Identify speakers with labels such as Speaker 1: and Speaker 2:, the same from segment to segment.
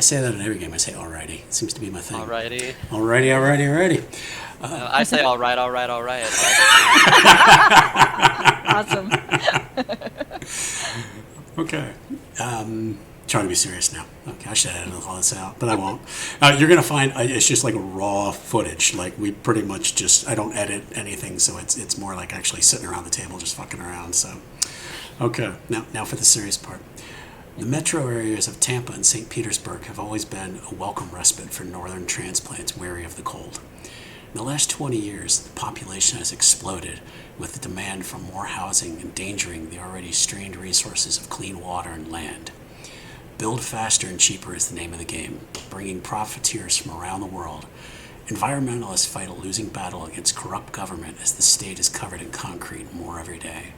Speaker 1: say that in every game. I say alrighty. It seems to be my thing.
Speaker 2: Alrighty.
Speaker 1: Alrighty.
Speaker 2: I say all right.
Speaker 3: Awesome.
Speaker 1: Okay. Trying to be serious now. Okay, I should edit all this out, but I won't. You're going to find it's just like raw footage. Like we pretty much just, I don't edit anything, so it's more like actually sitting around the table just fucking around. So, okay, now for the serious part. The metro areas of Tampa and St. Petersburg have always been a welcome respite for northern transplants weary of the cold. In the last 20 years, the population has exploded, with the demand for more housing endangering the already strained resources of clean water and land. Build faster and cheaper is the name of the game, bringing profiteers from around the world. Environmentalists fight a losing battle against corrupt government as the state is covered in concrete more every day.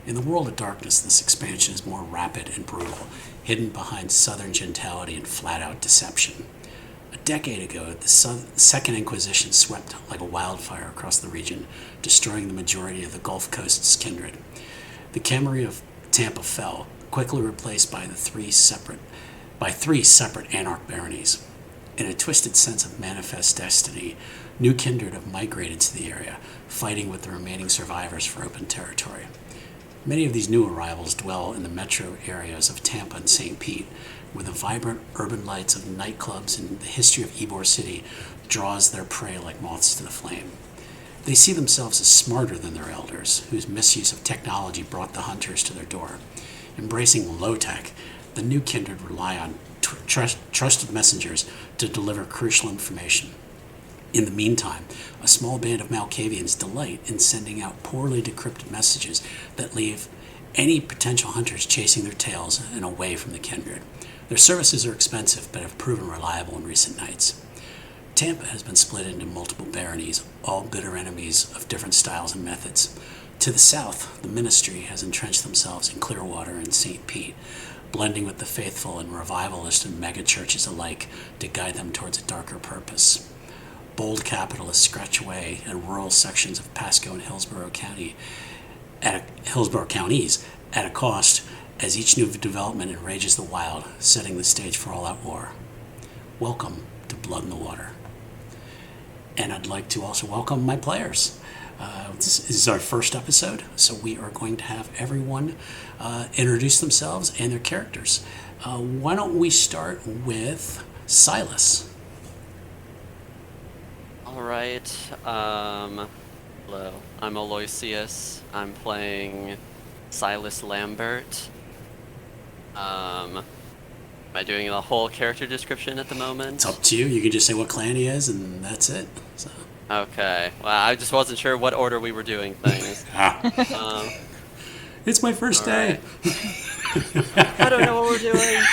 Speaker 1: In the world of darkness, this expansion is more rapid and brutal, hidden behind southern gentility and flat-out deception. A decade ago, the Second Inquisition swept like a wildfire across the region, destroying the majority of the Gulf Coast's kindred. The Camorra of Tampa fell, quickly replaced by three separate anarch baronies. In a twisted sense of manifest destiny, new kindred have migrated to the area, fighting with the remaining survivors for open territory. Many of these new arrivals dwell in the metro areas of Tampa and St. Pete, where the vibrant urban lights of nightclubs and the history of Ybor City draws their prey like moths to the flame. They see themselves as smarter than their elders, whose misuse of technology brought the hunters to their door. Embracing low-tech, the new kindred rely on trusted messengers to deliver crucial information. In the meantime, a small band of Malkavians delight in sending out poorly decrypted messages that leave any potential hunters chasing their tails and away from the kindred. Their services are expensive, but have proven reliable in recent nights. Tampa has been split into multiple baronies, all bitter enemies of different styles and methods. To the south, the ministry has entrenched themselves in Clearwater and St. Pete, blending with the faithful and revivalist and mega-churches alike to guide them towards a darker purpose. Bold capitalists scratch away at rural sections of Pasco and Hillsborough counties at a cost, as each new development enrages the wild, setting the stage for all-out war. Welcome to Blood in the Water. And I'd like to also welcome my players. This is our first episode, so we are going to have everyone introduce themselves and their characters. Why don't we start with Silas?
Speaker 2: All right. Hello. I'm Aloysius. I'm playing Silas Lambert. Am I doing the whole character description at the moment?
Speaker 1: It's up to you. You can just say what clan he is, and that's it. So.
Speaker 2: Okay. Well, I just wasn't sure what order we were doing things.
Speaker 1: It's my first day.
Speaker 2: Right. I don't know what we're doing.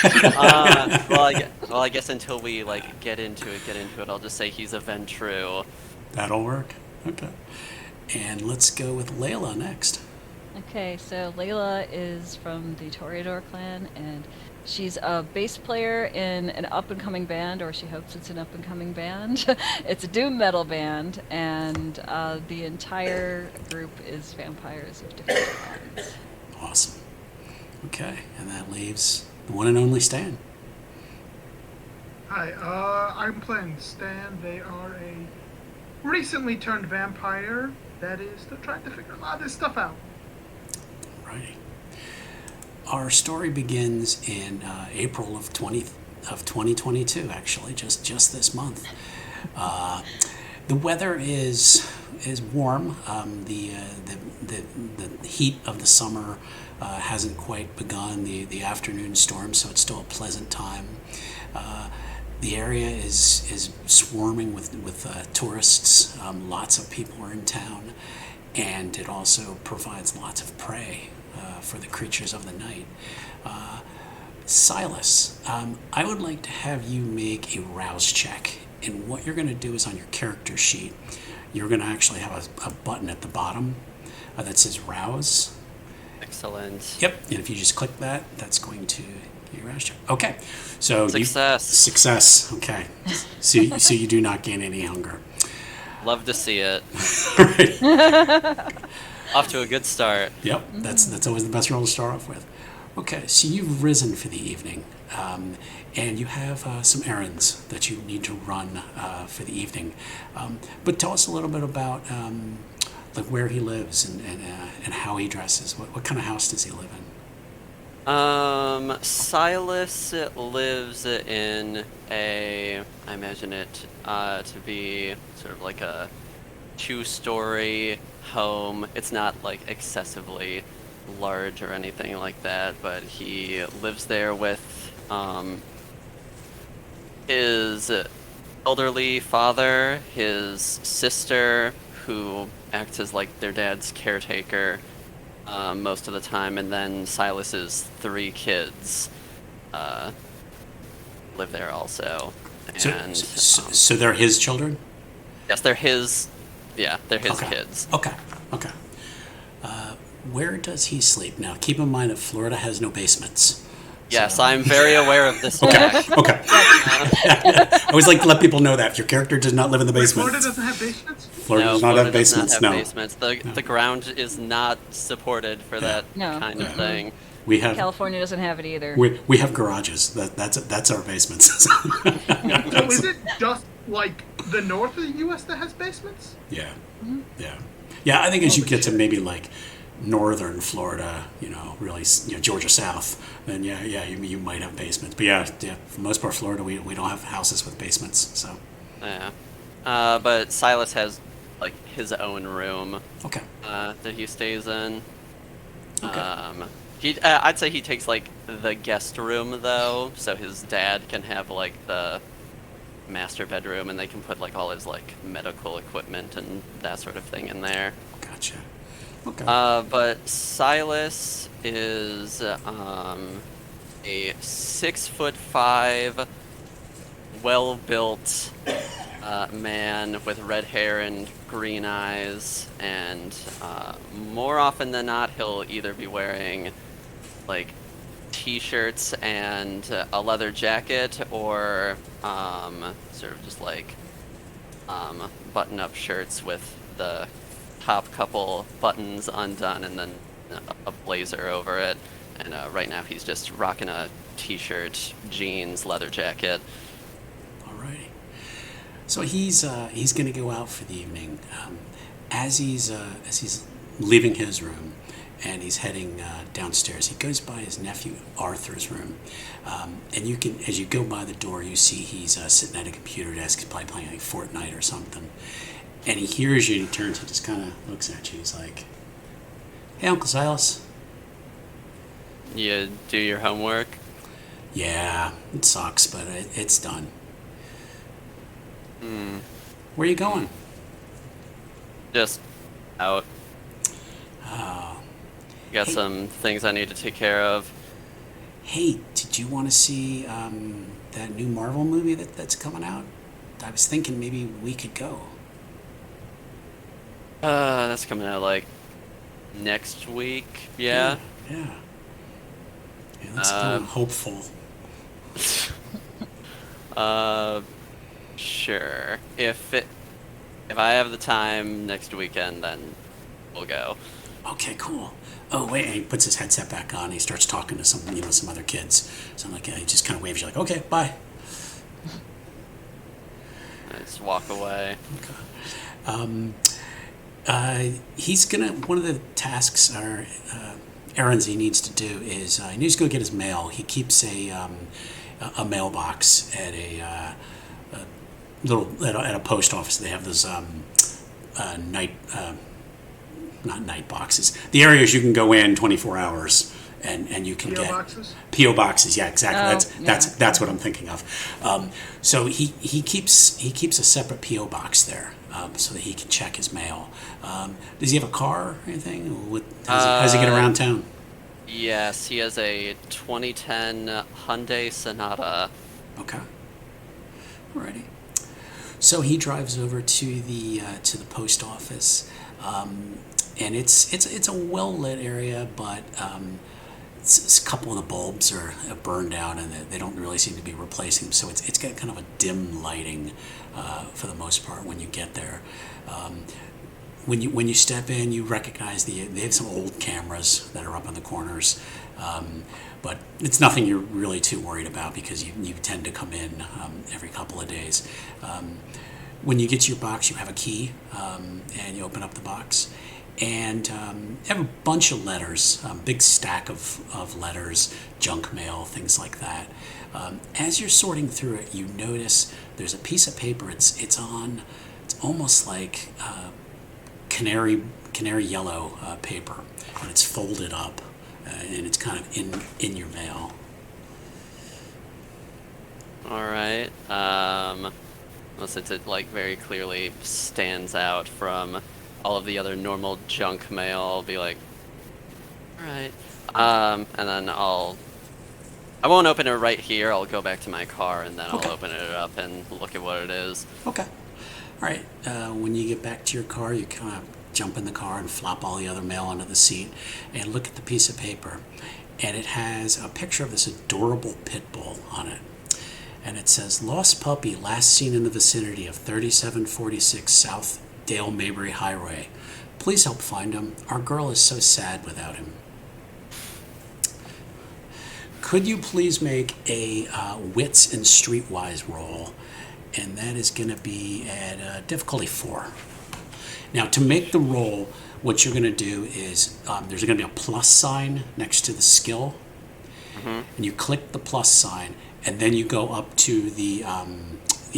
Speaker 2: Well, I guess until we get into it, I'll just say he's a Ventru.
Speaker 1: That'll work. Okay. And let's go with Layla next.
Speaker 3: Okay, so Layla is from the Toreador clan, and she's a bass player in an up-and-coming band, or she hopes it's an up-and-coming band. It's a doom metal band, and the entire group is vampires of different kinds.
Speaker 1: Awesome. Okay, and that leaves the one and only Stan.
Speaker 4: Hi, I'm playing Stan. They are a recently turned vampire that is still trying to figure a lot of this stuff out.
Speaker 1: Right. Our story begins in April of 2022. Actually, just this month. The weather is warm. The heat of the summer hasn't quite begun. The afternoon storm, so it's still a pleasant time. The area is swarming with tourists. Lots of people are in town, and it also provides lots of prey for the creatures of the night. Silas, I would like to have you make a rouse check, and what you're going to do is on your character sheet, you're going to actually have a button at the bottom that says rouse.
Speaker 2: Excellent.
Speaker 1: Yep, and if you just click that, that's going to get your rouse check. Okay, so
Speaker 2: Success.
Speaker 1: Okay, so you do not gain any hunger.
Speaker 2: Love to see it.
Speaker 1: Right.
Speaker 2: Off to a good start.
Speaker 1: Yep, that's always the best roll to start off with. Okay, so you've risen for the evening. and you have some errands that you need to run for the evening. But tell us a little bit about like where he lives and how he dresses. What kind of house does he live in?
Speaker 2: Silas lives in I imagine it to be sort of like a 2-story home. It's not like excessively large or anything like that, but he lives there with his elderly father, his sister, who acts as like their dad's caretaker most of the time, and then Silas's 3 kids live there also. And
Speaker 1: So they're his children?
Speaker 2: yes, they're his. Yeah, they're his
Speaker 1: Okay.
Speaker 2: kids.
Speaker 1: Okay. Where does he sleep? Now, keep in mind that Florida has no basements.
Speaker 2: Yes, I'm very aware of this
Speaker 1: Okay.
Speaker 2: fact.
Speaker 1: Okay. I always like to let people know that if your character does not live in the basement.
Speaker 4: Florida doesn't have basements?
Speaker 1: Florida does not
Speaker 2: Florida
Speaker 1: have
Speaker 2: does
Speaker 1: basements.
Speaker 2: not
Speaker 1: No.
Speaker 2: have basements. The ground is not supported for that
Speaker 3: No.
Speaker 2: kind of thing.
Speaker 1: We have
Speaker 3: California doesn't have it either.
Speaker 1: we have garages. That's our basements.
Speaker 4: So is it just like the north of the U.S. that has basements?
Speaker 1: Yeah. I think as you get to maybe like northern Florida, really, Georgia South, then you might have basements. But yeah, for the most part, Florida, we don't have houses with basements. So
Speaker 2: Yeah. But Silas has like his own room
Speaker 1: okay.
Speaker 2: that he stays in.
Speaker 1: Okay.
Speaker 2: I'd say he takes like the guest room though, so his dad can have like the master bedroom, and they can put like all his like medical equipment and that sort of thing in there.
Speaker 1: Gotcha. Okay.
Speaker 2: But Silas is a 6'5", well-built man with red hair and green eyes, and more often than not, he'll either be wearing like t-shirts and a leather jacket, or sort of just like button-up shirts with the top couple buttons undone and then a blazer over it. And right now he's just rocking a t-shirt, jeans, leather jacket.
Speaker 1: Alrighty. So he's going to go out for the evening. As he's leaving his room and he's heading downstairs, he goes by his nephew Arthur's room, and you can, as you go by the door, you see he's sitting at a computer desk, he's probably playing like Fortnite or something. And he hears you, and he turns and just kind of looks at you. He's like, "Hey, Uncle Silas."
Speaker 2: You do your homework?
Speaker 1: Yeah, it sucks, but it's done. Where are you going?
Speaker 2: Just out.
Speaker 1: Oh.
Speaker 2: Got
Speaker 1: Hey.
Speaker 2: some things I need to take care of.
Speaker 1: Hey, did you want to see that new Marvel movie that's coming out? I was thinking maybe we could go.
Speaker 2: That's coming out like next week. Yeah.
Speaker 1: Yeah, that's kind of hopeful.
Speaker 2: Sure. If I have the time next weekend, then we'll go.
Speaker 1: Okay, cool. Oh, wait, and he puts his headset back on. He starts talking to some other kids. So I'm like, he just kind of waves you like, okay, bye.
Speaker 2: I just walk away.
Speaker 1: He's gonna. One of the tasks or errands he needs to do is he needs to go get his mail. He keeps a mailbox at at a post office. They have those not night boxes. The areas you can go in 24 hours and you can
Speaker 4: P.O.
Speaker 1: get
Speaker 4: boxes?
Speaker 1: P.O. boxes. Yeah, exactly.
Speaker 3: Oh,
Speaker 1: That's what I'm thinking of. So he keeps a separate P.O. box there. So that he can check his mail. Does he have a car or anything? How does he get around town?
Speaker 2: Yes, he has a 2010 Hyundai Sonata.
Speaker 1: Okay. Alrighty. So he drives over to the post office, and it's a well lit area, but it's a couple of the bulbs are burned out, and they don't really seem to be replacing them. So it's got kind of a dim lighting for the most part when you get there. when you step in, you recognize they have some old cameras that are up in the corners, but it's nothing you're really too worried about because you tend to come in every couple of days. When you get to your box, you have a key, and you open up the box, and you have a bunch of letters, big stack of letters, junk mail, things like that. As you're sorting through it, you notice there's a piece of paper. It's almost like canary yellow paper, and it's folded up, and it's kind of in your mail.
Speaker 2: All right. Since it like very clearly stands out from all of the other normal junk mail, I'll be like, all right. And then I won't open it right here. I'll go back to my car and then
Speaker 1: Okay.
Speaker 2: I'll open it up and look at what it is.
Speaker 1: Okay. All right. When you get back to your car, you kind of jump in the car and flop all the other mail onto the seat and look at the piece of paper. And it has a picture of this adorable pit bull on it. And it says, "Lost puppy last seen in the vicinity of 3746 South Dale Mabry Highway. Please help find him. Our girl is so sad without him." Could you please make a wits and streetwise roll? And that is going to be at difficulty 4. Now, to make the roll, what you're going to do is there's going to be a plus sign next to the skill. And you click the plus sign, and then you go up to the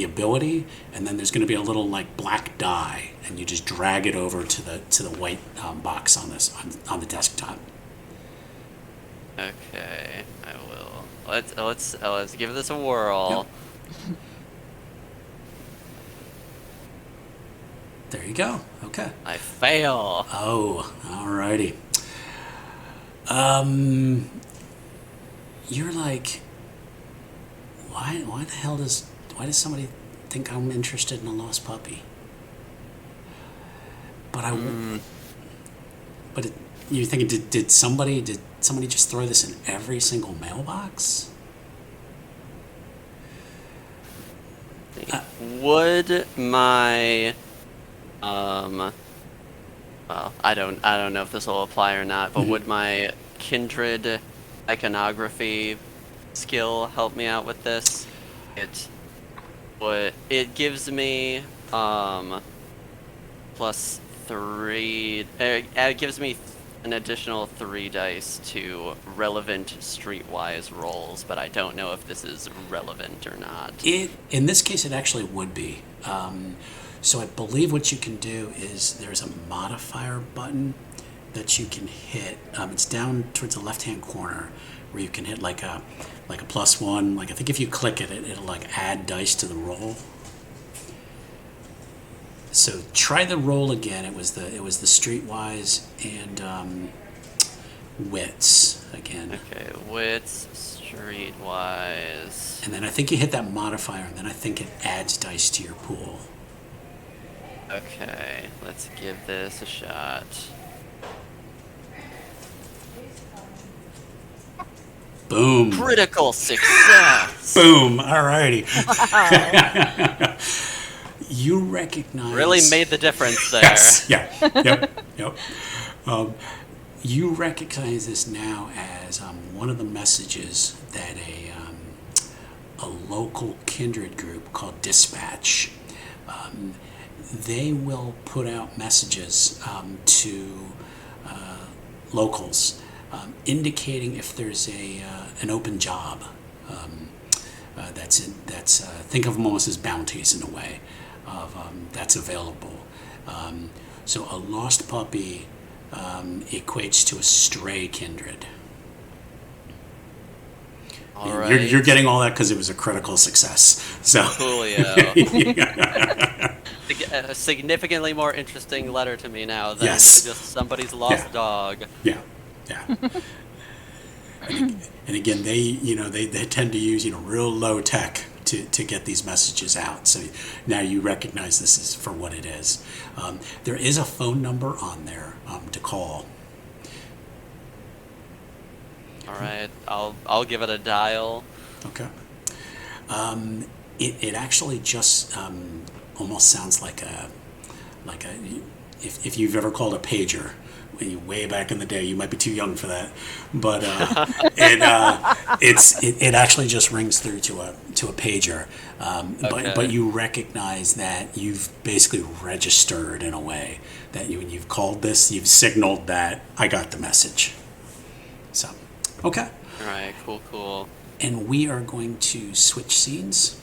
Speaker 1: ability, and then there's going to be a little like black die, and you just drag it over to the white box on the desktop.
Speaker 2: Okay, I will. Let's give this a whirl.
Speaker 1: Yep. There you go. Okay.
Speaker 2: I fail.
Speaker 1: Oh, alrighty. You're like, why does somebody think I'm interested in a lost puppy? But you're thinking, did somebody just throw this in every single mailbox?
Speaker 2: Would my well, I don't know if this will apply or not, but would my Kindred iconography skill help me out with this? It gives me plus 3. It gives me an additional 3 dice to relevant streetwise rolls, but I don't know if this is relevant or not.
Speaker 1: In this case, it actually would be. So I believe what you can do is there's a modifier button that you can hit. It's down towards the left-hand corner where you can hit like a +1. Like I think if you click it, it'll like add dice to the roll. So try the roll again. It was the streetwise and wits again.
Speaker 2: Okay, wits, streetwise.
Speaker 1: And then I think you hit that modifier, and then I think it adds dice to your pool.
Speaker 2: Okay, let's give this a shot.
Speaker 1: Boom.
Speaker 2: Critical success!
Speaker 1: Boom. Alrighty. You recognize.
Speaker 2: Really made the difference there.
Speaker 1: Yes. Yeah. Yep. You recognize this now as one of the messages that a local Kindred group called Dispatch. They will put out messages to locals indicating if there's an open job. That's think of them almost as bounties in a way of that's available. So a lost puppy equates to a stray kindred.
Speaker 2: All right.
Speaker 1: You're getting all that because it was a critical success. So
Speaker 2: Coolio. A significantly more interesting letter to me now than
Speaker 1: Yes.
Speaker 2: just somebody's lost dog.
Speaker 1: Yeah. And again, they tend to use real low tech to get these messages out. So now you recognize this is for what it is. There is a phone number on there to call.
Speaker 2: All right, I'll give it a dial.
Speaker 1: Okay. It actually just almost sounds like if you've ever called a pager, way back in the day, you might be too young for that, but it actually just rings through to a pager, but you recognize that you've basically registered in a way that when you've called this, you've signaled that I got the message. So, okay.
Speaker 2: All right, cool.
Speaker 1: And we are going to switch scenes.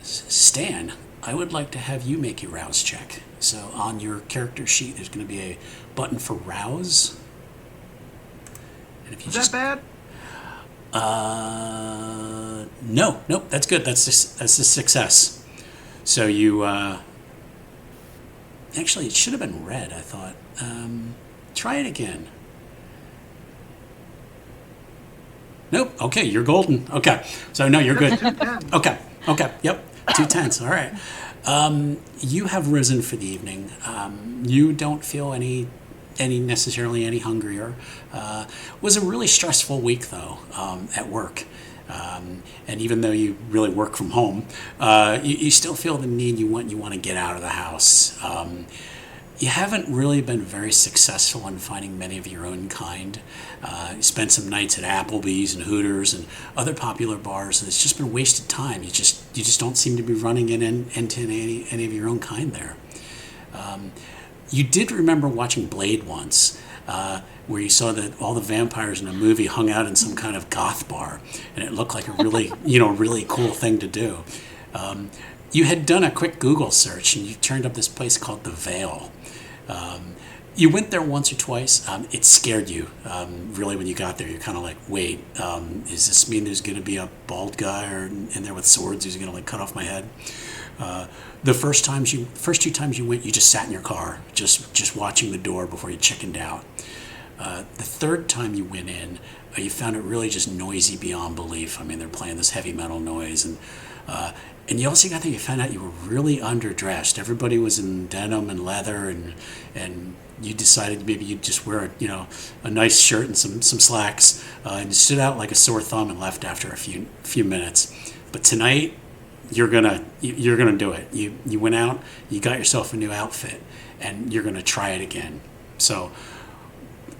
Speaker 1: Stan, I would like to have you make a rouse check. So on your character sheet, there's going to be a button for rouse. And if you
Speaker 4: Is that
Speaker 1: bad? No, that's good. That's a success. So you actually, it should have been red, I thought. Try it again. Nope. Okay, you're golden. Okay, so no, you're good. Okay. Yep. 2 10s. All right. You have risen for the evening. You don't feel necessarily any hungrier. It was a really stressful week though at work, and even though you really work from home, you still feel the need. You want to get out of the house. You haven't really been very successful in finding many of your own kind. You spent some nights at Applebee's and Hooters and other popular bars, and it's just been wasted time. You just don't seem to be running into any of your own kind there. You did remember watching Blade once, where you saw that all the vampires in a movie hung out in some kind of goth bar, and it looked like a really really cool thing to do. You had done a quick Google search, and you turned up this place called The Veil. You went there once or twice. It scared you, really, when you got there. You're kind of like, wait, does this mean there's going to be a bald guy in there with swords who's going to cut off my head? The first 2 times you went, you just sat in your car, just watching the door before you chickened out. The third time you went in, you found it really just noisy beyond belief. I mean, they're playing this heavy metal noise, and you also got there, you found out you were really underdressed. Everybody was in denim and leather, and you decided maybe you'd just wear a nice shirt and some slacks, and you stood out like a sore thumb and left after a few minutes. But tonight, you're gonna do it. You went out, you got yourself a new outfit, and you're gonna try it again. So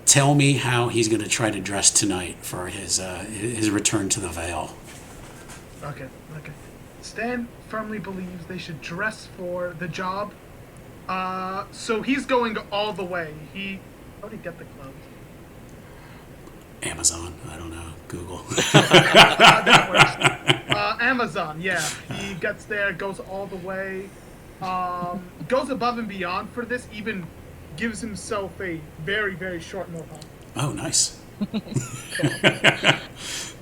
Speaker 1: tell me how he's gonna try to dress tonight for his return to the Veil.
Speaker 4: Okay. Stan firmly believes they should dress for the job. So he's going all the way. How did he get the clothes?
Speaker 1: Amazon. I don't know. Google.
Speaker 4: That works. Amazon, yeah. He gets there, goes all the way, goes above and beyond for this, even gives himself a very, very short mohawk.
Speaker 1: Oh, nice.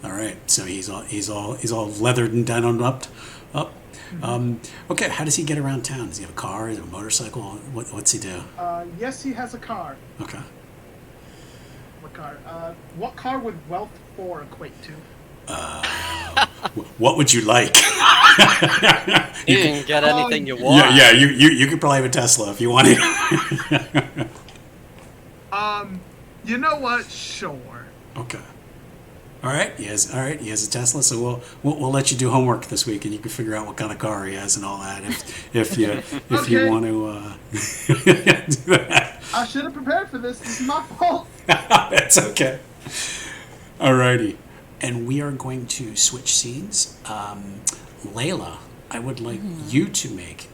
Speaker 1: All right, so he's all leathered and down up. Okay, how does he get around town? Does he have a car? Does he have a motorcycle? What's he do?
Speaker 4: Yes, he has a car.
Speaker 1: Okay.
Speaker 4: What car? What car would Wealth 4 equate to?
Speaker 1: What would you like?
Speaker 2: You can get anything you want.
Speaker 1: Yeah. You could probably have a Tesla if you wanted.
Speaker 4: You know what? Sure.
Speaker 1: Okay. All right. He has a Tesla, so we'll let you do homework this week, and you can figure out what kind of car he has and all that if you want to do that.
Speaker 4: I should have prepared for this. This is my fault.
Speaker 1: That's okay. All righty. And we are going to switch scenes. Layla, I would like you to make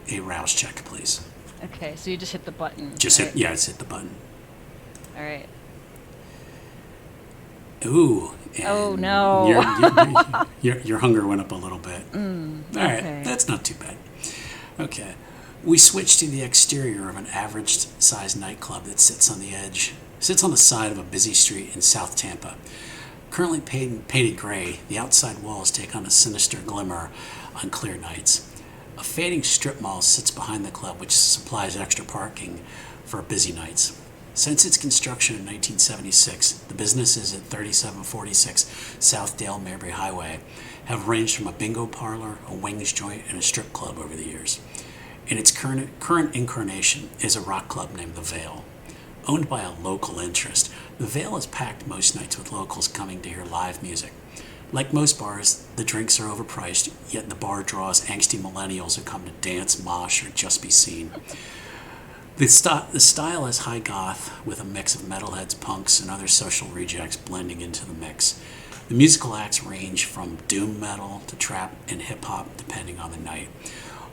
Speaker 1: a rouse check, please.
Speaker 3: Okay, so you just hit the button.
Speaker 1: Just hit the button.
Speaker 3: All right.
Speaker 1: Ooh.
Speaker 3: Oh no.
Speaker 1: Your hunger went up a little bit. All right,
Speaker 3: okay.
Speaker 1: That's not too bad. Okay. We switch to the exterior of an average-sized nightclub that sits on the side of a busy street in South Tampa. Currently painted gray, the outside walls take on a sinister glimmer on clear nights. A fading strip mall sits behind the club, which supplies extra parking for busy nights. Since its construction in 1976, the businesses at 3746 South Dale Mabry Highway have ranged from a bingo parlor, a wings joint, and a strip club over the years. In its current incarnation is a rock club named The Veil. Owned by a local interest, The Veil is packed most nights with locals coming to hear live music. Like most bars, the drinks are overpriced, yet the bar draws angsty millennials who come to dance, mosh, or just be seen. The style is high goth with a mix of metalheads, punks, and other social rejects blending into the mix. The musical acts range from doom metal to trap and hip hop depending on the night.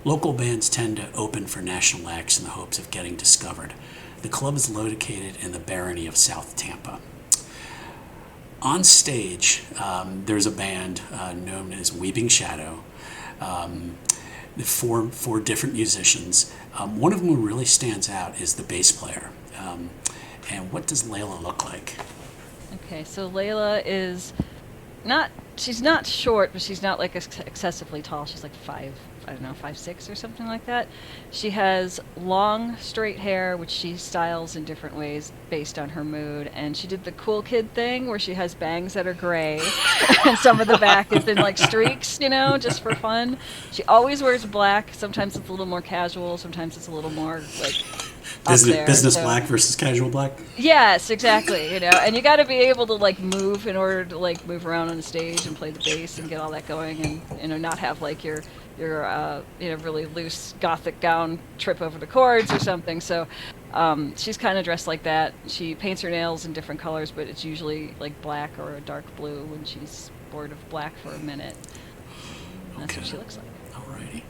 Speaker 1: Local bands tend to open for national acts in the hopes of getting discovered. The club is located in the barony of South Tampa. On stage, there's a band known as Weeping Shadow. Four different musicians. One of them who really stands out is the bass player. And what does Layla look like?
Speaker 3: Okay, so Layla is she's not short, but she's not like excessively tall. She's like 5'6" or something like that. She has long, straight hair, which she styles in different ways based on her mood. And she did the cool kid thing where she has bangs that are gray, and some of the back is in like streaks, just for fun. She always wears black. Sometimes it's a little more casual. Sometimes it's a little more like
Speaker 1: business black versus casual black.
Speaker 3: Yes, exactly. And you got to be able to like move in order to like move around on the stage and play the bass and get all that going, and not have like your really loose gothic gown trip over the chords or something. So she's kind of dressed like that. She paints her nails in different colors, but it's usually like black or a dark blue when she's bored of black for a minute. That's what she looks like.
Speaker 1: Alrighty.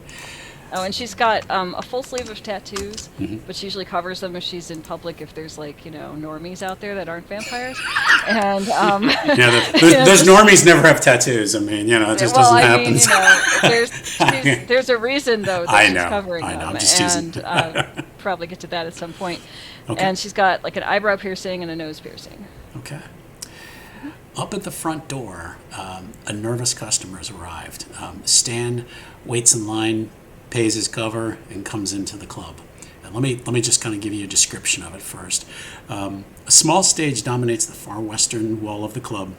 Speaker 3: Oh, and she's got a full sleeve of tattoos, but she usually covers them if she's in public, if there's like, normies out there that aren't vampires. And
Speaker 1: those normies never have tattoos. I mean, it just doesn't happen.
Speaker 3: There's a reason though that she's covering them.
Speaker 1: I'm just
Speaker 3: and probably get to that at some point.
Speaker 1: Okay.
Speaker 3: And she's got like an eyebrow piercing and a nose piercing.
Speaker 1: Okay. Up at the front door, a nervous customer has arrived. Stan waits in line, pays his cover, and comes into the club. And let me just kind of give you a description of it first. A small stage dominates the far western wall of the club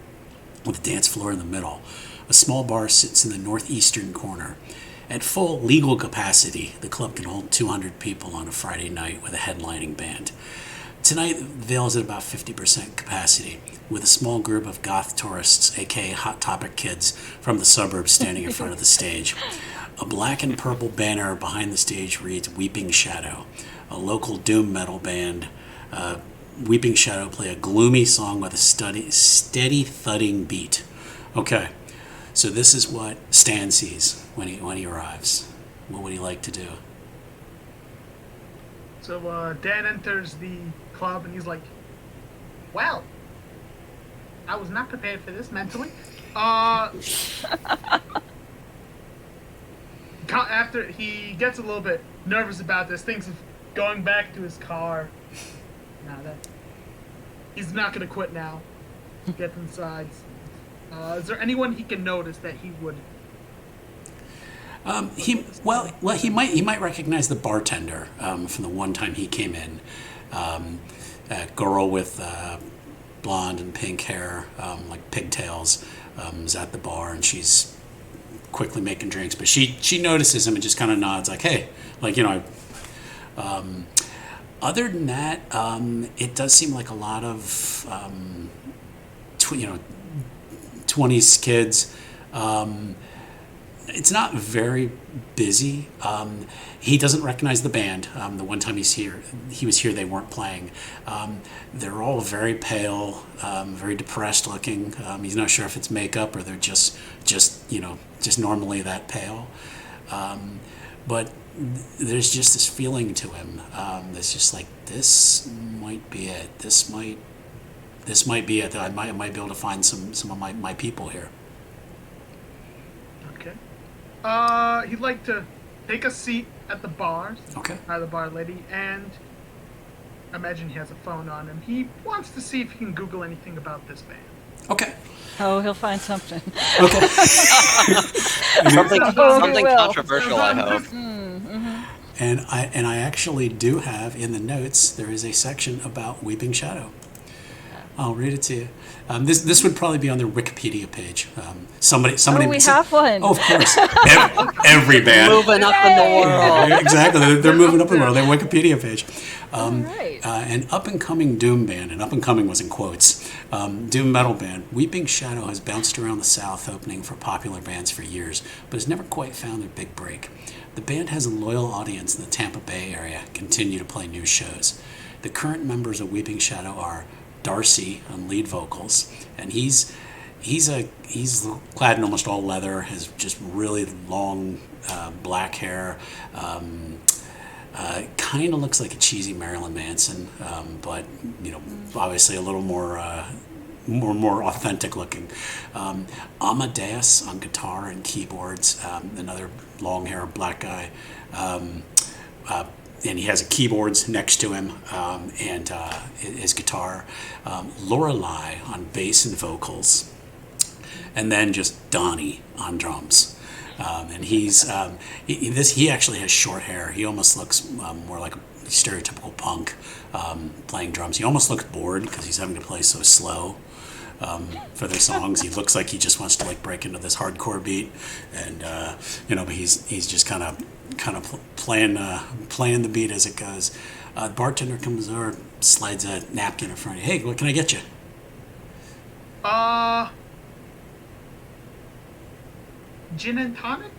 Speaker 1: with a dance floor in the middle. A small bar sits in the northeastern corner. At full legal capacity, the club can hold 200 people on a Friday night with a headlining band. Tonight, Vail is at about 50% capacity, with a small group of goth tourists, aka Hot Topic kids, from the suburbs standing in front of the stage. A black and purple banner behind the stage reads Weeping Shadow, a local doom metal band. Weeping Shadow play a gloomy song with a steady thudding beat. Okay, so this is what Stan sees when he arrives. What would he like to do?
Speaker 4: So Dan enters the club and he's like, "Well, I was not prepared for this mentally." After he gets a little bit nervous about this, thinks of going back to his car. He's not going to quit now. Gets inside. Is there anyone he can notice that he would?
Speaker 1: He might recognize the bartender from the one time he came in. A girl with blonde and pink hair, like pigtails, is at the bar, and she's quickly making drinks, but she notices him and just kind of nods like, hey, like, other than that, it does seem like a lot of 20s kids. It's not very busy. He doesn't recognize the band. The one time he was here, they weren't playing. They're all very pale, very depressed looking. He's not sure if it's makeup or they're just normally that pale. But there's just this feeling to him. That's just like, this might be it. This might be it. I might be able to find some of my people here.
Speaker 4: Okay. He'd like to take a seat at the bar.
Speaker 1: Okay.
Speaker 4: By the bar lady, and imagine he has a phone on him. He wants to see if he can Google anything about this band.
Speaker 1: Okay.
Speaker 3: Oh, he'll find something.
Speaker 1: Okay.
Speaker 2: something
Speaker 3: will.
Speaker 2: controversial, I hope.
Speaker 3: Mm-hmm.
Speaker 1: And I actually do have in the notes, there is a section about Weeping Shadow. I'll read it to you. This would probably be on their Wikipedia page. Somebody.
Speaker 3: Oh, we have one.
Speaker 1: Oh, of course. Every band.
Speaker 2: Moving up in the world.
Speaker 1: Yeah, exactly. They're moving up in the world. Their Wikipedia page.
Speaker 3: All right.
Speaker 1: An up-and-coming doom band, and up-and-coming was in quotes, doom metal band, Weeping Shadow has bounced around the South, opening for popular bands for years, but has never quite found their big break. The band has a loyal audience in the Tampa Bay area, continue to play new shows. The current members of Weeping Shadow are Darcy on lead vocals, and he's clad in almost all leather, has just really long black hair. Kind of looks like a cheesy Marilyn Manson, but obviously a little more authentic looking. Amadeus on guitar and keyboards, another long hair black guy, and he has a keyboards next to him, and his guitar. Lorelei on bass and vocals, and then just Donnie on drums. And he actually has short hair. He almost looks more like a stereotypical punk playing drums. He almost looks bored because he's having to play so slow for their songs. He looks like he just wants to break into this hardcore beat, and but he's just kind of playing the beat as it goes. The bartender comes over, slides a napkin in front of you. Hey, what can I get you?
Speaker 4: Gin and tonic?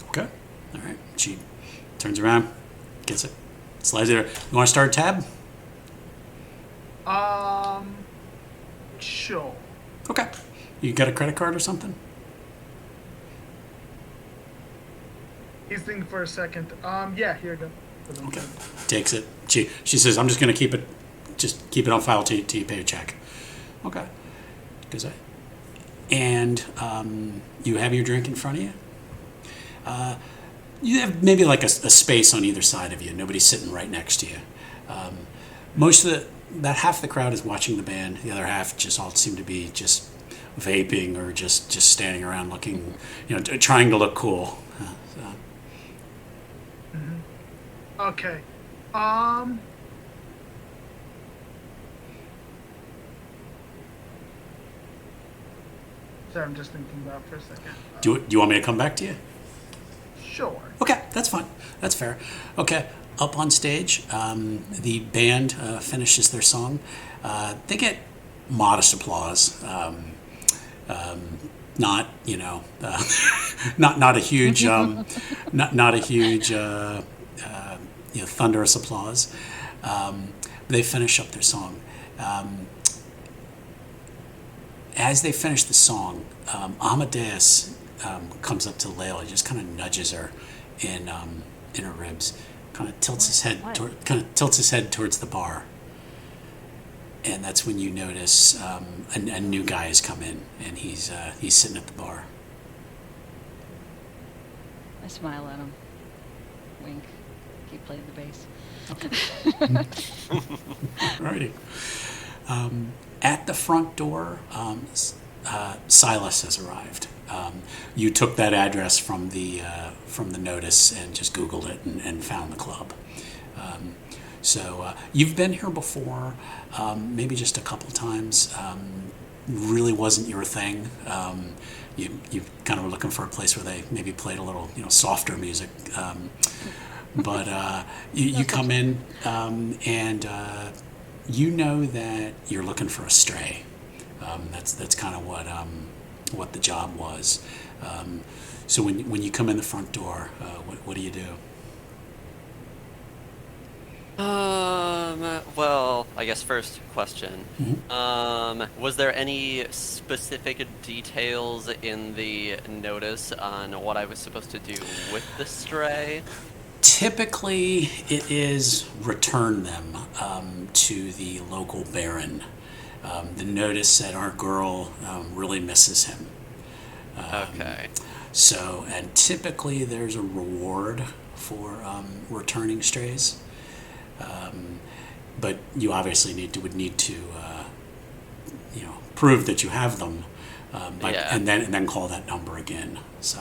Speaker 1: Okay. All right. She turns around, gets it, slides it. You want to start a tab?
Speaker 4: Sure.
Speaker 1: Okay. You got a credit card or something?
Speaker 4: He's thinking for a second. Yeah, here you go.
Speaker 1: Okay. Takes it. She says, "I'm just going to keep it on file till you pay your check." Okay. And you have your drink in front of you. You have maybe a space on either side of you. Nobody's sitting right next to you. About half the crowd is watching the band. The other half just all seem to be just vaping or just standing around looking, trying to look cool.
Speaker 4: Okay. Sorry, I'm just thinking about it for a second.
Speaker 1: Do you want me to come back to you?
Speaker 4: Sure.
Speaker 1: Okay, that's fine. That's fair. Okay, up on stage, the band finishes their song. They get modest applause. Not not a huge not a huge thunderous applause. They finish up their song. As they finish the song, Amadeus comes up to Layla, just kind of nudges her in her ribs, kind of tilts his head towards the bar, and that's when you notice a new guy has come in, and he's sitting at the bar.
Speaker 3: I smile at him. Wink. Keep playing the bass.
Speaker 1: Alrighty. At the front door, Silas has arrived. You took that address from the notice and just Googled it and found the club. So you've been here before, maybe just a couple times. Really wasn't your thing. You kind of were looking for a place where they maybe played a little softer music. But you come in and you know that you're looking for a stray. That's kind of what the job was. So when you come in the front door, what do you do?
Speaker 2: Well, I guess first question.
Speaker 1: Mm-hmm.
Speaker 2: Was there any specific details in the notice on what I was supposed to do with the stray?
Speaker 1: Typically, it is return them to the local baron. The notice said our girl really misses him.
Speaker 2: Okay.
Speaker 1: So, and typically there's a reward for returning strays. But you obviously would need to prove that you have them, and then call that number again. So.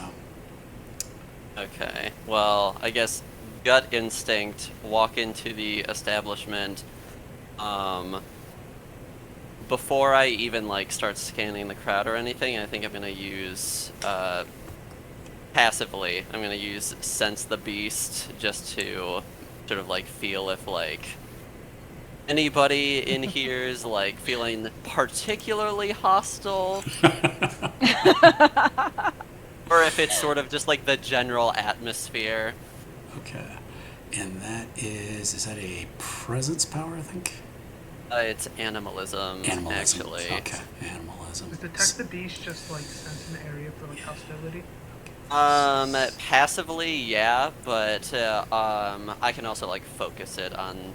Speaker 2: Okay. Well, I guess gut instinct. Walk into the establishment. before I even like start scanning the crowd or anything, I think I'm gonna use passively. I'm gonna use Sense the Beast just to sort of like feel if like anybody in here is like feeling particularly hostile, or if it's sort of just like the general atmosphere.
Speaker 1: Okay. And that is that a presence power, I think?
Speaker 2: It's animalism,
Speaker 1: Animalism.
Speaker 2: actually.
Speaker 1: Okay, animalism.
Speaker 4: Is Detect the Beast just like sense an area for like hostility?
Speaker 2: Passively, yeah, but I can also like focus it on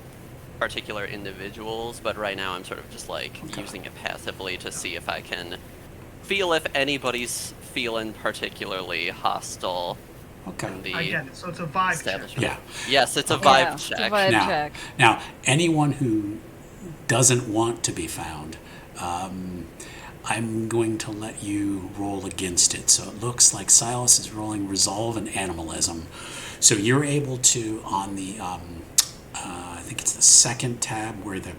Speaker 2: particular individuals, but right now I'm sort of just like using it passively to see if I can feel if anybody's feeling particularly hostile.
Speaker 1: Okay.
Speaker 2: In the
Speaker 4: I get it. So it's a vibe check.
Speaker 2: establishment.
Speaker 1: Yeah.
Speaker 2: Yes, it's a
Speaker 3: Yeah,
Speaker 2: vibe
Speaker 3: it's a
Speaker 2: check.
Speaker 3: vibe
Speaker 1: Now,
Speaker 3: check.
Speaker 1: now, anyone who doesn't want to be found, I'm going to let you roll against it. So it looks like Silas is rolling Resolve and Animalism. So you're able to, on the, I think it's the second tab where the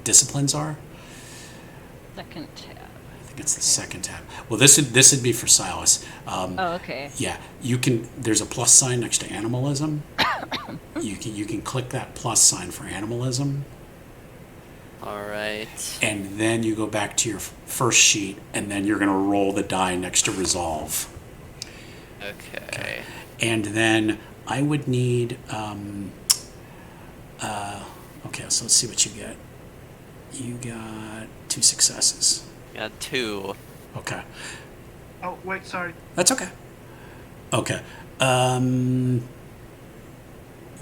Speaker 1: disciplines are.
Speaker 3: Second tab.
Speaker 1: I think it's the second tab. Well, this would be for Silas.
Speaker 3: Oh, okay.
Speaker 1: Yeah, you can. There's a plus sign next to animalism. You can click that plus sign for animalism,
Speaker 2: All right.
Speaker 1: and then you go back to your first sheet, and then you're going to roll the die next to resolve.
Speaker 2: Okay.
Speaker 1: And then I would need. Okay, so let's see what you get. You got 2 successes.
Speaker 2: Got 2.
Speaker 1: Okay,
Speaker 4: Oh wait, sorry.
Speaker 1: that's okay. Okay.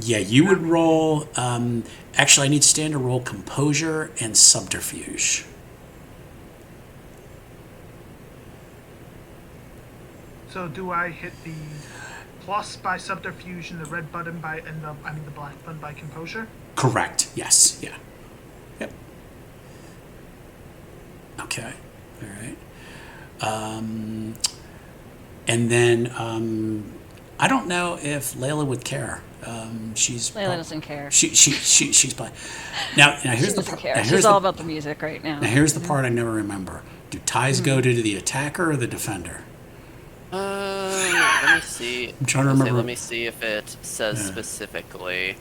Speaker 1: Yeah, you would roll. Actually, I need Stan to roll Composure and Subterfuge.
Speaker 4: So do I hit the plus by subterfuge and the red button by and the black button by composure?
Speaker 1: Correct. Yes. Yeah. Yep. Okay. All right. And then I don't know if Layla would care. She's
Speaker 3: Layla doesn't care.
Speaker 1: She's probably now
Speaker 3: She
Speaker 1: here's the
Speaker 3: doesn't
Speaker 1: part.
Speaker 3: care.
Speaker 1: Now
Speaker 3: She's
Speaker 1: here's
Speaker 3: all
Speaker 1: the,
Speaker 3: about the music right now.
Speaker 1: now here's the part I never remember. Do ties go to the attacker or the defender?
Speaker 2: Let me see.
Speaker 1: I'm trying to
Speaker 2: Let's see,
Speaker 1: remember.
Speaker 2: let me see if it says
Speaker 1: Yeah.
Speaker 2: specifically.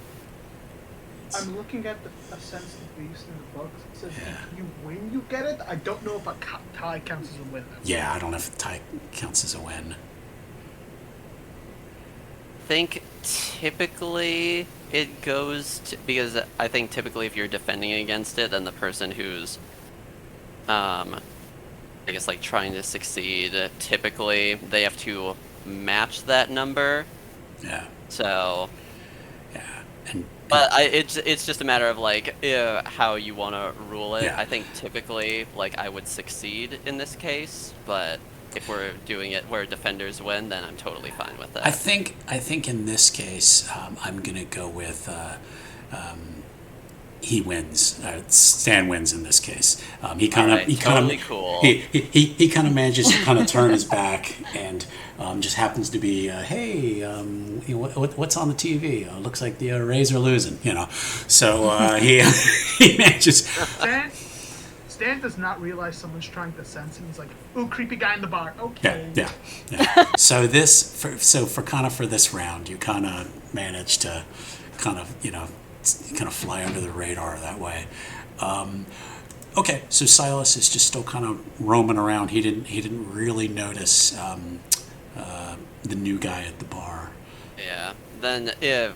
Speaker 4: I'm looking at a sense of the beast in the book. It says
Speaker 1: Yeah.
Speaker 4: if you win, you get it. I don't know if a tie counts as a win.
Speaker 1: Yeah, I don't know if the tie counts as a win.
Speaker 2: I think typically it goes to, because I think typically if you're defending against it, then the person who's I guess like trying to succeed, typically they have to match that number.
Speaker 1: Yeah.
Speaker 2: So,
Speaker 1: Yeah. And
Speaker 2: but it's just a matter of like how you want to rule it.
Speaker 1: Yeah.
Speaker 2: I think typically like I would succeed in this case, but if we're doing it where defenders win, then I'm totally fine with that.
Speaker 1: I think in this case, I'm gonna go with he wins. Stan wins in this case. He kind of
Speaker 2: totally cool.
Speaker 1: He kind of manages to kind of turn his back and just happens to be hey, what's on the TV? Looks like the Rays are losing, you know. So he manages.
Speaker 4: Stan does not realize someone's trying to sense him. He's like, "Ooh, creepy guy in the bar." Okay.
Speaker 1: Yeah. So for this round, you kind of manage to kind of fly under the radar that way. Okay, so Silas is just still kind of roaming around. He didn't really notice the new guy at the bar.
Speaker 2: Yeah. Then if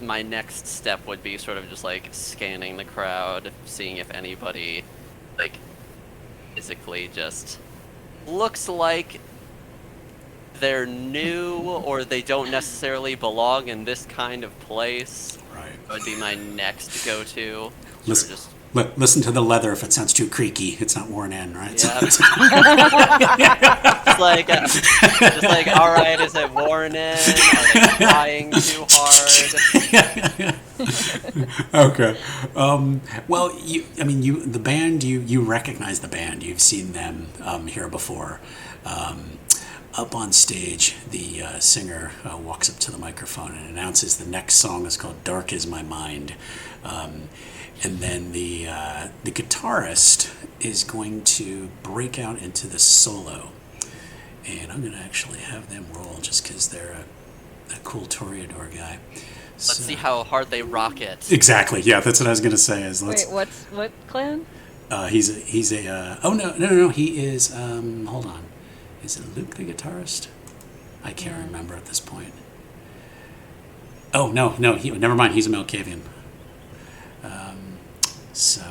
Speaker 2: my next step would be sort of just like scanning the crowd, seeing if anybody like physically just looks like they're new or they don't necessarily belong in this kind of place.
Speaker 1: Right.
Speaker 2: That would be my next go-to.
Speaker 1: Listen, listen to the leather. If it sounds too creaky, it's not worn in, right?
Speaker 2: Yeah. Just like, all right, is it worn in? Are they trying too hard?
Speaker 1: Okay. Well, the band. You recognize the band. You've seen them here before. Up on stage, the singer walks up to the microphone and announces the next song is called "Dark Is My Mind," And then the guitarist is going to break out into the solo. And I'm going to actually have them roll just because they're a cool Toreador guy.
Speaker 2: Let's see how hard they rock it.
Speaker 1: Exactly. Yeah, that's what I was going to say.
Speaker 3: Wait, what clan?
Speaker 1: He's a oh no, he is hold on. Is it Luke the guitarist? I can't remember at this point. Oh no, never mind, he's a Malkavian. So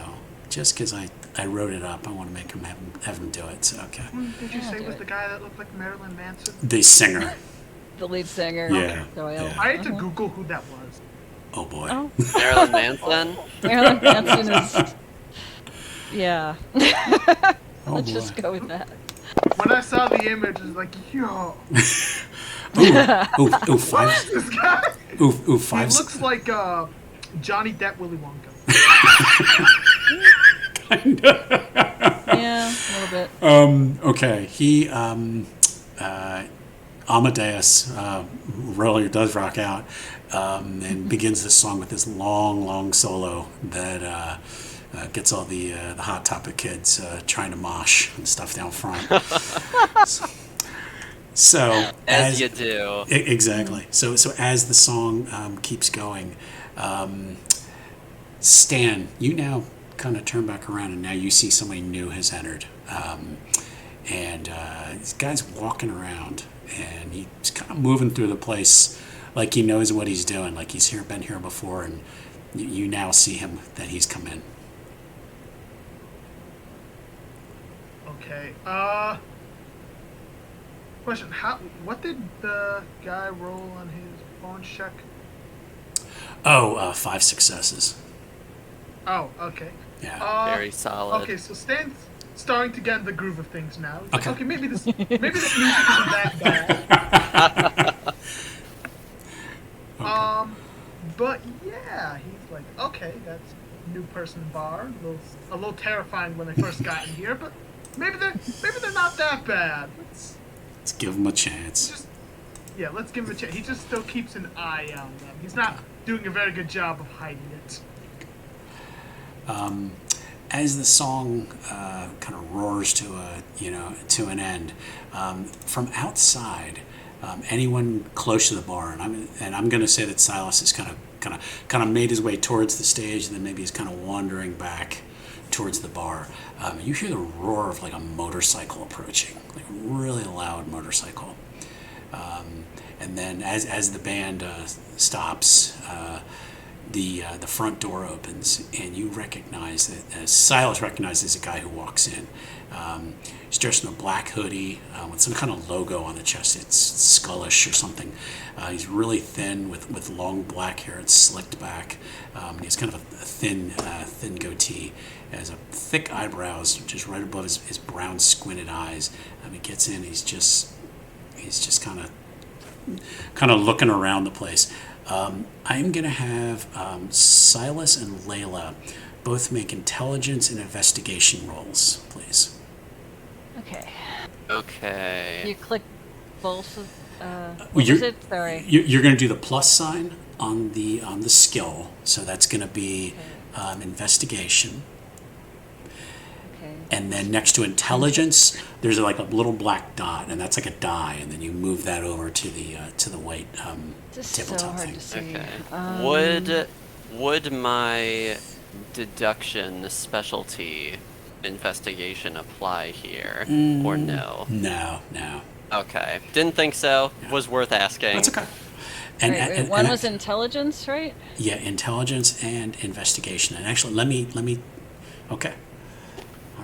Speaker 1: just because I wrote it up, I want to make him have him do it. So okay.
Speaker 4: Did you say it was the guy that looked like Marilyn Manson?
Speaker 1: The singer.
Speaker 3: The lead singer.
Speaker 1: Yeah.
Speaker 3: Doyle.
Speaker 4: I had to Google who that was.
Speaker 1: Oh boy.
Speaker 3: Oh.
Speaker 2: Marilyn Manson.
Speaker 3: Marilyn Manson is. Yeah.
Speaker 1: Oh
Speaker 3: Let's
Speaker 1: boy.
Speaker 3: just go with that.
Speaker 4: When I saw the image, I was like, yo,
Speaker 1: Ooh, five.
Speaker 4: this guy.
Speaker 1: Ooh,
Speaker 4: He
Speaker 1: five.
Speaker 4: looks like Johnny Depp, Willy Wonka.
Speaker 3: Yeah, a little bit.
Speaker 1: Okay, he Amadeus really does rock out and begins this song with this long solo that gets all the Hot Topic kids trying to mosh and stuff down front. So
Speaker 2: As you do.
Speaker 1: Exactly. So as the song keeps going, Stan, you now kind of turn back around and now you see somebody new has entered. And this guy's walking around and he's kind of moving through the place like he knows what he's doing, like he's been here before, and you now see him that he's come in.
Speaker 4: Okay. Question: what did the guy roll on his phone check?
Speaker 1: Oh, 5 successes.
Speaker 4: Oh, okay.
Speaker 1: Yeah.
Speaker 2: Very solid.
Speaker 4: Okay, so Stan's starting to get in the groove of things now. He's like,
Speaker 1: Okay.
Speaker 4: okay, maybe this music isn't that bad. But yeah, he's like, okay, that's new person bar. A little terrifying when they first got in here, but maybe they're not that bad.
Speaker 1: Let's give him a chance.
Speaker 4: Let's give him a chance. He just still keeps an eye on them. He's not doing a very good job of hiding it.
Speaker 1: As the song kind of roars to an end, from outside, anyone close to the bar, and I'm going to say that Silas has kind of made his way towards the stage, and then maybe he's kind of wandering back towards the bar. You hear the roar of like a motorcycle approaching, like a really loud motorcycle. And then as the band stops, the front door opens, and you recognize that Silas recognizes a guy who walks in. He's dressed in a black hoodie with some kind of logo on the chest. It's Skullish or something. He's really thin with long black hair. It's slicked back. He has kind of a thin goatee. He has a thick eyebrows just right above his brown squinted eyes. He gets in. He's just kind of looking around the place. I'm going to have Silas and Layla both make intelligence and investigation rolls, please.
Speaker 3: Okay.
Speaker 2: Okay.
Speaker 3: You click both of. What was it? Sorry.
Speaker 1: You're going to do the plus sign on the skill, so that's going to be investigation.
Speaker 3: Okay.
Speaker 1: And then next to intelligence, there's like a little black dot, and that's like a die, and then you move that over to the white
Speaker 3: This is so
Speaker 1: tabletop
Speaker 3: hard
Speaker 1: thing.
Speaker 3: to see.
Speaker 2: Okay. Would my deduction specialty investigation apply here, or no?
Speaker 1: No.
Speaker 2: Okay. Didn't think so.
Speaker 1: Yeah.
Speaker 2: Was worth asking.
Speaker 1: That's okay. And,
Speaker 3: Wait,
Speaker 1: and-
Speaker 3: one
Speaker 1: and
Speaker 3: was intelligence, right?
Speaker 1: Yeah, intelligence and investigation. And actually, let me. Okay.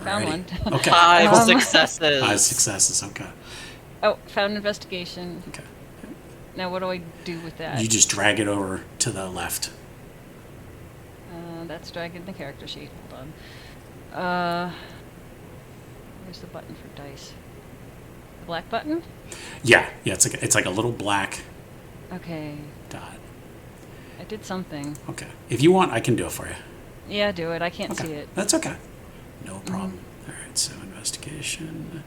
Speaker 3: Found
Speaker 1: Alrighty.
Speaker 3: one.
Speaker 1: Okay.
Speaker 2: 5 successes.
Speaker 1: 5 successes. Okay.
Speaker 3: Oh, found investigation.
Speaker 1: Okay.
Speaker 3: Now what do I do with that?
Speaker 1: You just drag it over to the left.
Speaker 3: That's dragging the character sheet. Hold on. Where's the button for dice? The black button?
Speaker 1: Yeah. It's like a little black
Speaker 3: Okay.
Speaker 1: dot.
Speaker 3: I did something.
Speaker 1: Okay. If you want, I can do it for you.
Speaker 3: Yeah, do it. I can't
Speaker 1: Okay.
Speaker 3: see it.
Speaker 1: That's okay. No problem. All right. So investigation.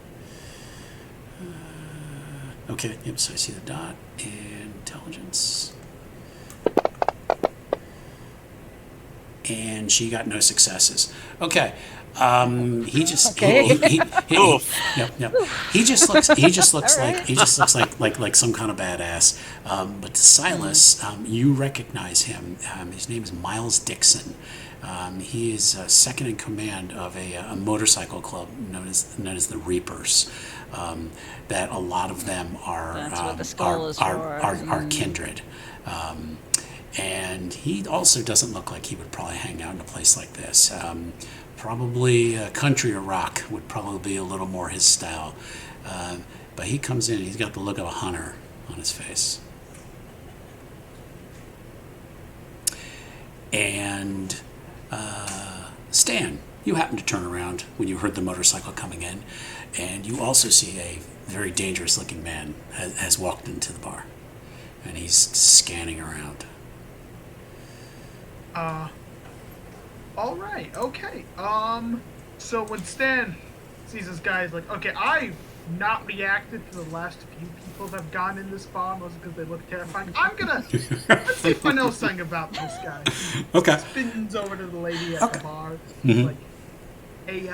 Speaker 1: Okay. Yep. So I see the dot and intelligence. and she got no successes. Okay. He just
Speaker 3: Okay.
Speaker 1: yep. He just looks
Speaker 3: All right.
Speaker 1: like some kind of badass. But Silas, you recognize him. His name is Miles Dixon. He is second in command of a motorcycle club known as the Reapers. That a lot of them are
Speaker 3: That's what the skull is for.
Speaker 1: are kindred. And he also doesn't look like he would probably hang out in a place like this. Probably country or rock would probably be a little more his style. But he comes in, he's got the look of a hunter on his face. And Stan, you happen to turn around when you heard the motorcycle coming in, and you also see a very dangerous looking man has walked into the bar. And he's scanning around.
Speaker 4: All right, okay. So when Stan sees this guy, he's like, okay, I've not reacted to the last few people that have gone in this bar, mostly because they look terrifying. Let's see if I know something about this guy.
Speaker 1: Okay.
Speaker 4: Spins over to the lady at the bar. He's like, hey,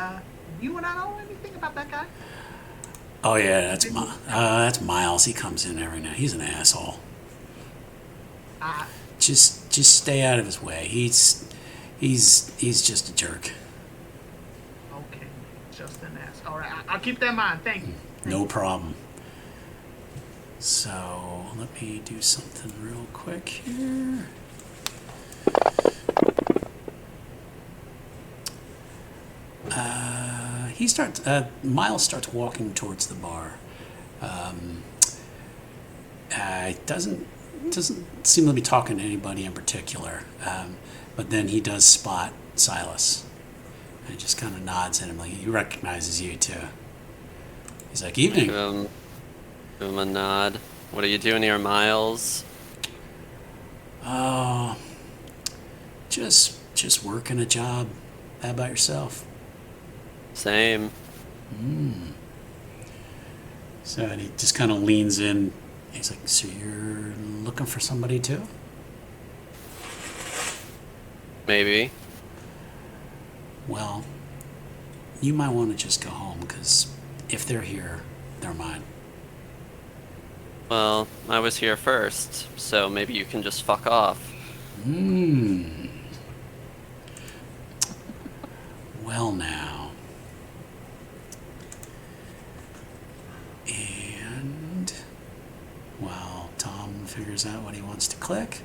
Speaker 4: you and I know anything about that guy?
Speaker 1: Oh yeah, that's Miles. He comes in every night. He's an asshole. Just stay out of his way. He's just a jerk.
Speaker 4: Okay, just an ass. All right, I'll keep that in mind. Thank you.
Speaker 1: No problem. So let me do something real quick here. Miles starts walking towards the bar. Doesn't seem to be talking to anybody in particular. But then he does spot Silas. And he just kind of nods at him like he recognizes you too. He's like, evening.
Speaker 2: Give him a nod. What are you doing here, Miles?
Speaker 1: Oh, just working a job. How about yourself?
Speaker 2: Same.
Speaker 1: So and he just kind of leans in. He's like, so you're looking for somebody too?
Speaker 2: Maybe.
Speaker 1: Well, you might want to just go home, because if they're here, they're mine.
Speaker 2: Well, I was here first, so maybe you can just fuck off.
Speaker 1: Well now. And while Tom figures out what he wants to click,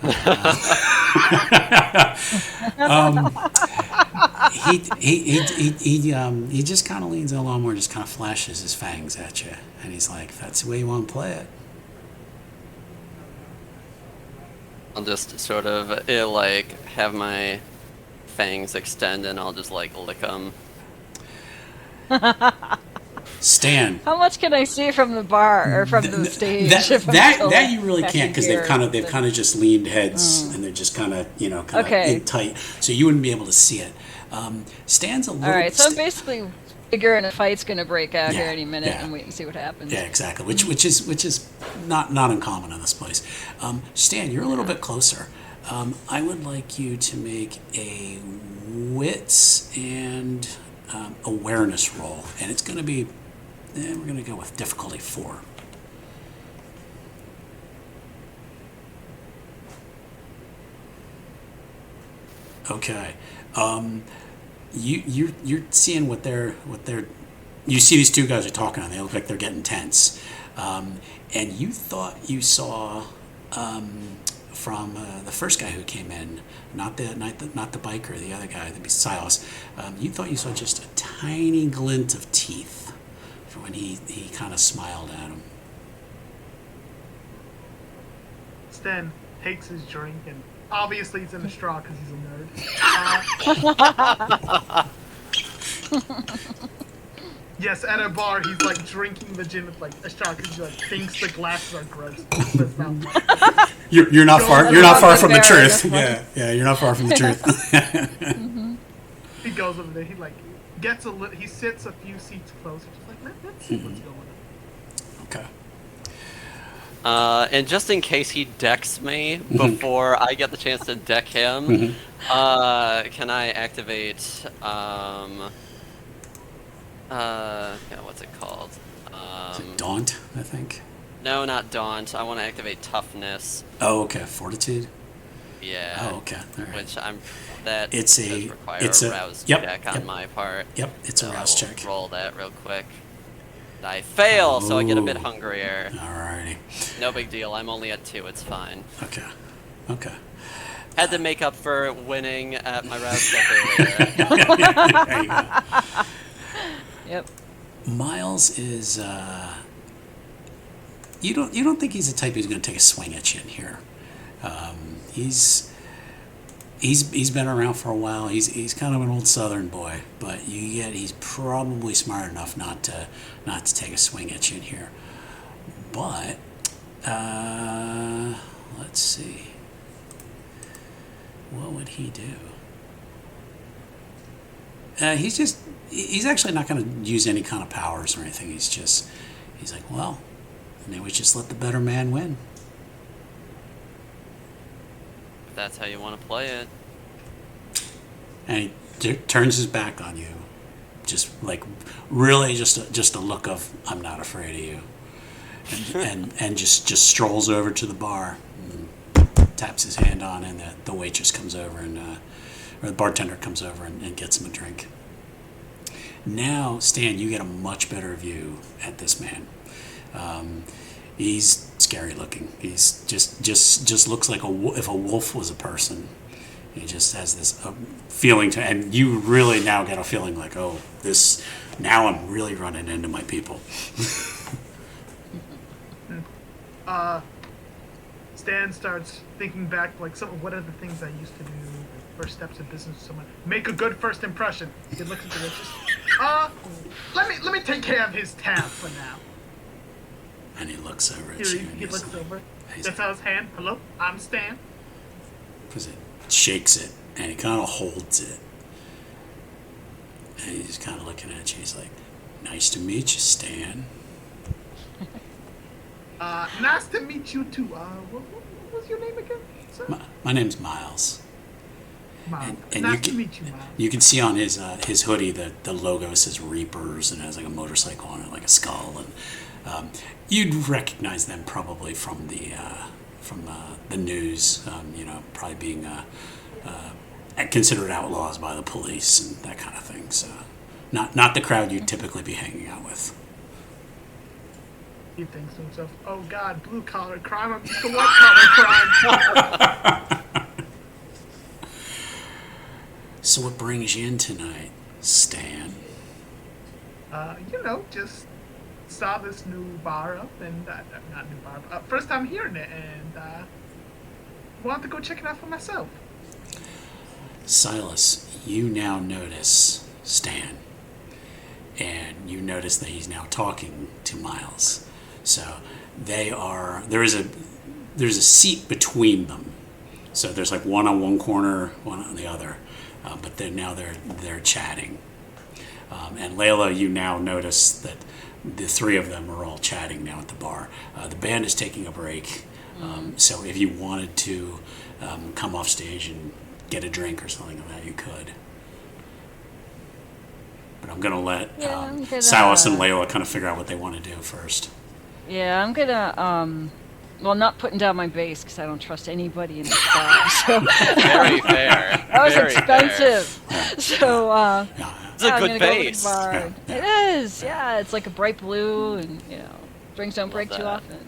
Speaker 1: he just kind of leans in a little more, just kind of flashes his fangs at you, and he's like, if that's the way you want to play it.
Speaker 2: I'll just sort of have my fangs extend and I'll just lick them.
Speaker 1: Stan.
Speaker 3: How much can I see from the bar or from the stage?
Speaker 1: That you really can't, because they've kind of just leaned heads and they're just kind of in tight, so you wouldn't be able to see it. Stan's a little.
Speaker 3: All right, so I'm basically figuring a fight's going to break out here any minute and wait and see what happens.
Speaker 1: Yeah, exactly. Which is not uncommon in this place. Stan, you're a little bit closer. I would like you to make a wits and awareness roll, and it's going to be. We're going to go with difficulty 4. Okay. You're seeing what they're. You see these two guys are talking, and they look like they're getting tense. And you thought you saw from the first guy who came in, not the biker, the other guy, the Silas. You thought you saw just a tiny glint of teeth when he kind of smiled at him.
Speaker 4: Stan takes his drink, and obviously it's in a straw because he's a nerd. Yes, at a bar, he's drinking the gin with a straw because he thinks the glasses are gross. That's not
Speaker 1: You're not far. You're not far from the truth. Yeah. You're not far from the truth.
Speaker 4: He goes over there. He gets he sits a few seats closer, just let's see what's going on.
Speaker 1: Okay.
Speaker 2: And just in case he decks me before I get the chance to deck him, can I activate, what's it called?
Speaker 1: Is it Daunt, I think?
Speaker 2: No, not Daunt. I want to activate Toughness.
Speaker 1: Oh, okay. Fortitude?
Speaker 2: Yeah.
Speaker 1: Oh, okay. All right.
Speaker 2: Which that
Speaker 1: It's
Speaker 2: does
Speaker 1: a-
Speaker 2: require
Speaker 1: it's
Speaker 2: a
Speaker 1: a-
Speaker 2: rouse
Speaker 1: yep,
Speaker 2: check
Speaker 1: yep.
Speaker 2: on my part.
Speaker 1: Yep, it's a
Speaker 2: So I
Speaker 1: rouse
Speaker 2: will
Speaker 1: check.
Speaker 2: roll that real quick. I fail, so I get a bit
Speaker 1: Ooh.
Speaker 2: hungrier.
Speaker 1: Alrighty.
Speaker 2: No big deal. I'm only at 2. It's fine.
Speaker 1: Okay. Okay.
Speaker 2: Had to make up for winning at my rouse check earlier.
Speaker 1: There you go.
Speaker 3: Yep.
Speaker 1: Miles is you don't think he's the type who's going to take a swing at you in here. He's been around for a while. He's kind of an old Southern boy, but he's probably smart enough not to take a swing at you in here. But let's see, what would he do? He's actually not going to use any kind of powers or anything. He's like, well, maybe we just let the better man win.
Speaker 2: If that's how you want to play it.
Speaker 1: And he turns his back on you, just like really just a look of I'm not afraid of you, and just strolls over to the bar, and taps his hand on, and the waitress comes over or the bartender comes over and gets him a drink. Now, Stan, you get a much better view at this man. He's scary looking. He's just looks like if a wolf was a person. He just has this feeling and you really now get a feeling like, oh, now I'm really running into my people.
Speaker 4: Stan starts thinking back, like, what are the things I used to do? Like, first steps in business with someone. Make a good first impression. He looks at the waitress. Let me take care of his tab for now.
Speaker 1: And he looks over at
Speaker 4: He
Speaker 1: you. And
Speaker 4: looks over.
Speaker 1: he's
Speaker 4: That's out his hand. Hello, I'm Stan.
Speaker 1: because it shakes it and he kind of holds it. And he's kind of looking at you. He's like, nice to meet you, Stan.
Speaker 4: Nice to meet you too. What was your name again, sir?
Speaker 1: My name's Miles.
Speaker 4: Miles.
Speaker 1: And
Speaker 4: Nice to meet you, Miles.
Speaker 1: You can see on his hoodie the logo says Reapers and it has like a motorcycle on it, like a skull. And you'd recognize them probably from the news. Probably being considered outlaws by the police and that kind of thing. So, not the crowd you'd typically be hanging out with.
Speaker 4: He thinks to himself, "Oh God, blue collar crime. I'm used to white collar crime."
Speaker 1: So what brings you in tonight, Stan?
Speaker 4: Just saw this new bar up, and not new bar, but first time hearing it, and wanted to go check it out for myself.
Speaker 1: Silas, you now notice Stan, and you notice that he's now talking to Miles. So there's a seat between them. So there's like one on one corner, one on the other, but they're chatting. And Layla, you now notice that the three of them are all chatting now at the bar. The band is taking a break, so if you wanted to come off stage and get a drink or something like that, you could. But I'm going to let Silas and Layla kind of figure out what they want to do first.
Speaker 3: Yeah, I'm gonna, not putting down my base because I don't trust anybody in this bar. So
Speaker 2: Very fair.
Speaker 3: that was
Speaker 2: Very
Speaker 3: expensive.
Speaker 2: fair.
Speaker 3: So
Speaker 2: It's a
Speaker 3: I'm
Speaker 2: good
Speaker 3: gonna go over to the
Speaker 2: base.
Speaker 3: bar.
Speaker 1: Yeah.
Speaker 3: It is. Yeah, it's like a bright blue, and drinks don't break too
Speaker 2: that.
Speaker 3: often.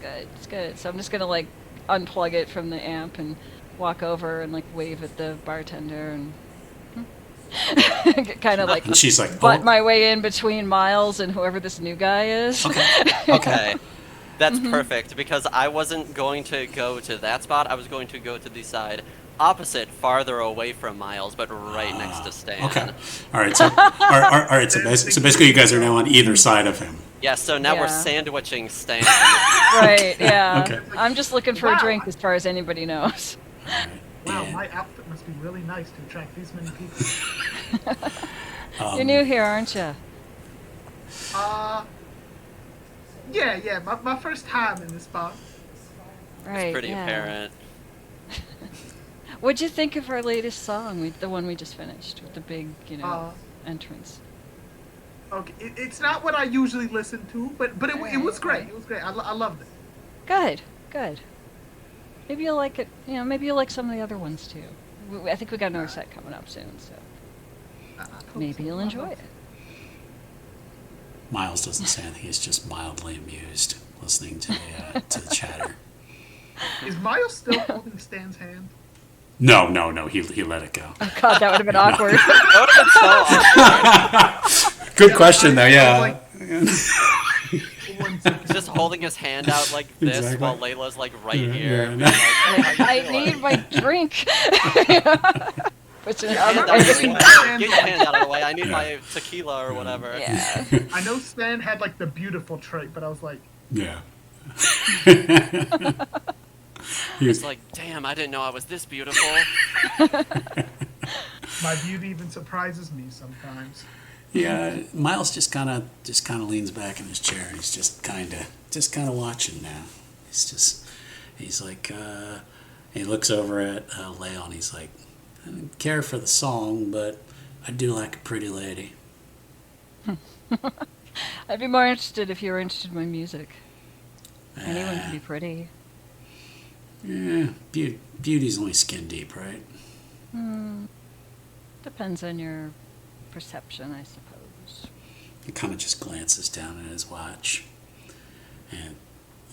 Speaker 3: Good. It's good. So I'm just gonna like unplug it from the amp and walk over and like wave at the bartender and kind of like
Speaker 1: And she's like,
Speaker 3: butt
Speaker 1: oh,
Speaker 3: my way in between Miles and whoever this new guy is.
Speaker 2: Okay. That's perfect, because I wasn't going to go to that spot. I was going to go to the side opposite, farther away from Miles, but right next to Stan.
Speaker 1: okay. All right. So, all right. So basically, you guys are now on either side of him.
Speaker 2: Yeah, so now we're
Speaker 3: Yeah.
Speaker 2: sandwiching Stan.
Speaker 3: Right, yeah.
Speaker 1: Okay.
Speaker 3: I'm just looking for a drink as far as anybody knows.
Speaker 1: All right.
Speaker 4: Wow,
Speaker 1: And-
Speaker 4: my outfit must be really nice to attract these many people.
Speaker 3: You're new here, aren't you?
Speaker 4: Yeah. My first time in this bar.
Speaker 3: Right.
Speaker 2: It's pretty
Speaker 3: yeah.
Speaker 2: apparent.
Speaker 3: What'd you think of our latest song? The one we just finished with the big, entrance.
Speaker 4: Okay, it's not what I usually listen to, but it was great.
Speaker 3: Right.
Speaker 4: It was great. I loved it.
Speaker 3: Good. Maybe you'll like it. Maybe you'll like some of the other ones too. I think we got another set coming up soon, so
Speaker 4: I hope
Speaker 3: maybe
Speaker 4: so.
Speaker 3: you'll enjoy it.
Speaker 1: Miles doesn't say anything. He's just mildly amused listening to the chatter.
Speaker 4: Is Miles still holding Stan's hand?
Speaker 1: No. He let it go.
Speaker 3: Oh God, that would have been awkward.
Speaker 2: That would've been so awkward.
Speaker 1: Good question, though. Yeah.
Speaker 4: Like, 1 second.
Speaker 2: Just holding his hand out like this
Speaker 1: Exactly.
Speaker 2: while Layla's like right
Speaker 1: Yeah,
Speaker 2: here.
Speaker 1: yeah,
Speaker 2: being
Speaker 1: no.
Speaker 2: like, "Hey, how you
Speaker 3: I
Speaker 2: doing?"
Speaker 3: need my drink. Which is
Speaker 2: Hand out of the way. Get your hand out of the way. I need my tequila or whatever.
Speaker 3: yeah.
Speaker 4: I know Stan had like the beautiful trait, but I was like,
Speaker 1: Yeah.
Speaker 2: It's like, damn, I didn't know I was this beautiful.
Speaker 4: my beauty even surprises me sometimes.
Speaker 1: Yeah, Miles just kind of leans back in his chair. He's just kind of watching now. He's like, he looks over at Layla and he's like, I don't care for the song, but I do like a pretty lady.
Speaker 3: I'd be more interested if you were interested in my music. Anyone can be pretty.
Speaker 1: Yeah, beauty's only skin deep, right?
Speaker 3: Depends on your perception, I suppose.
Speaker 1: He kind of just glances down at his watch and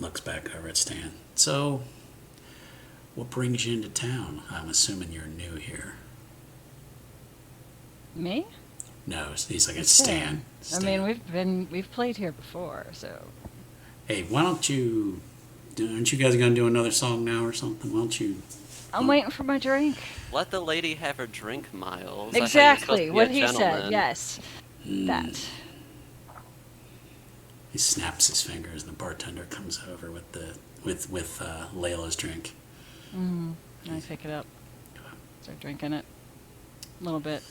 Speaker 1: looks back over at Stan. So, what brings you into town? I'm assuming you're new here.
Speaker 3: Me?
Speaker 1: No, he's like, it's Stan.
Speaker 3: I mean, we've played here before, so.
Speaker 1: Hey, aren't you guys gonna do another song now or something? Why don't you?
Speaker 3: I'm waiting for my drink.
Speaker 2: Let the lady have her drink, Miles. I thought you were supposed
Speaker 3: Exactly,
Speaker 2: to be
Speaker 3: what
Speaker 2: a
Speaker 3: he said,
Speaker 2: gentleman.
Speaker 3: yes. That.
Speaker 1: He snaps his fingers, and the bartender comes over with Layla's drink.
Speaker 3: I pick it up. Start drinking it. A little bit.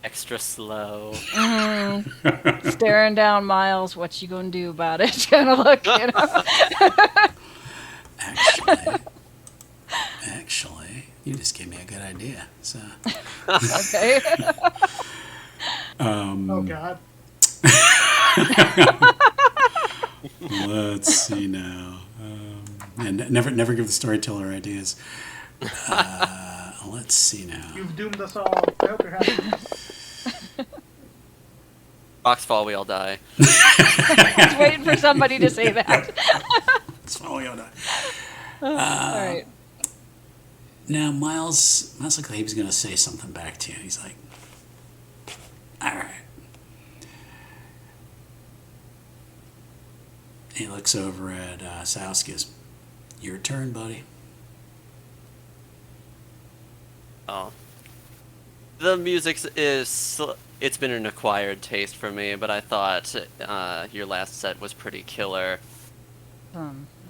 Speaker 2: Extra slow.
Speaker 3: Staring down Miles, what you gonna do about it? Kind of look, you know?
Speaker 1: Actually, you just gave me a good idea. So,
Speaker 3: Okay.
Speaker 4: Oh God.
Speaker 1: let's see now. And never give the storyteller ideas. Let's see now.
Speaker 4: You've doomed us all. I hope you're happy.
Speaker 2: Rocks fall, we all die.
Speaker 3: Just waiting for somebody to say that.
Speaker 1: It's all we all die.
Speaker 3: All right.
Speaker 1: Now, Miles looked like he was going to say something back to you. He's like, all right. He looks over at Sauskas. Your turn, buddy.
Speaker 2: Oh. The music it's been an acquired taste for me, but I thought your last set was pretty killer.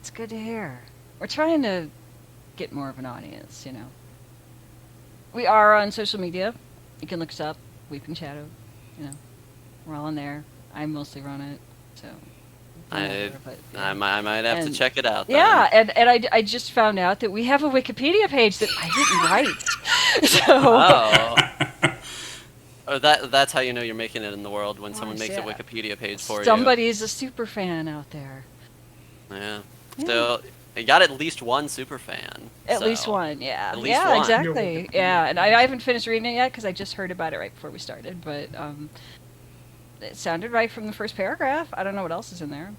Speaker 3: It's good to hear. We're trying to get more of an audience, you know. We are on social media. You can look us up, Weeping Shadow. You know, we're all in there. I mostly run it, so.
Speaker 2: I
Speaker 3: Yeah.
Speaker 2: might have to check it out. Then.
Speaker 3: Yeah, and I just found out that we have a Wikipedia page that I didn't write. So
Speaker 2: Oh, that's how you know you're making it in the world when someone makes a
Speaker 3: yeah.
Speaker 2: Wikipedia page for
Speaker 3: Somebody's a super fan out there.
Speaker 2: you. Yeah.
Speaker 3: Yeah.
Speaker 2: So you got at least one super fan.
Speaker 3: At
Speaker 2: so.
Speaker 3: least one, yeah.
Speaker 2: At least
Speaker 3: yeah,
Speaker 2: one.
Speaker 3: exactly. Yeah, and I haven't finished reading it yet because I just heard about it right before we started, but it sounded right from the first paragraph. I don't know what else is in there,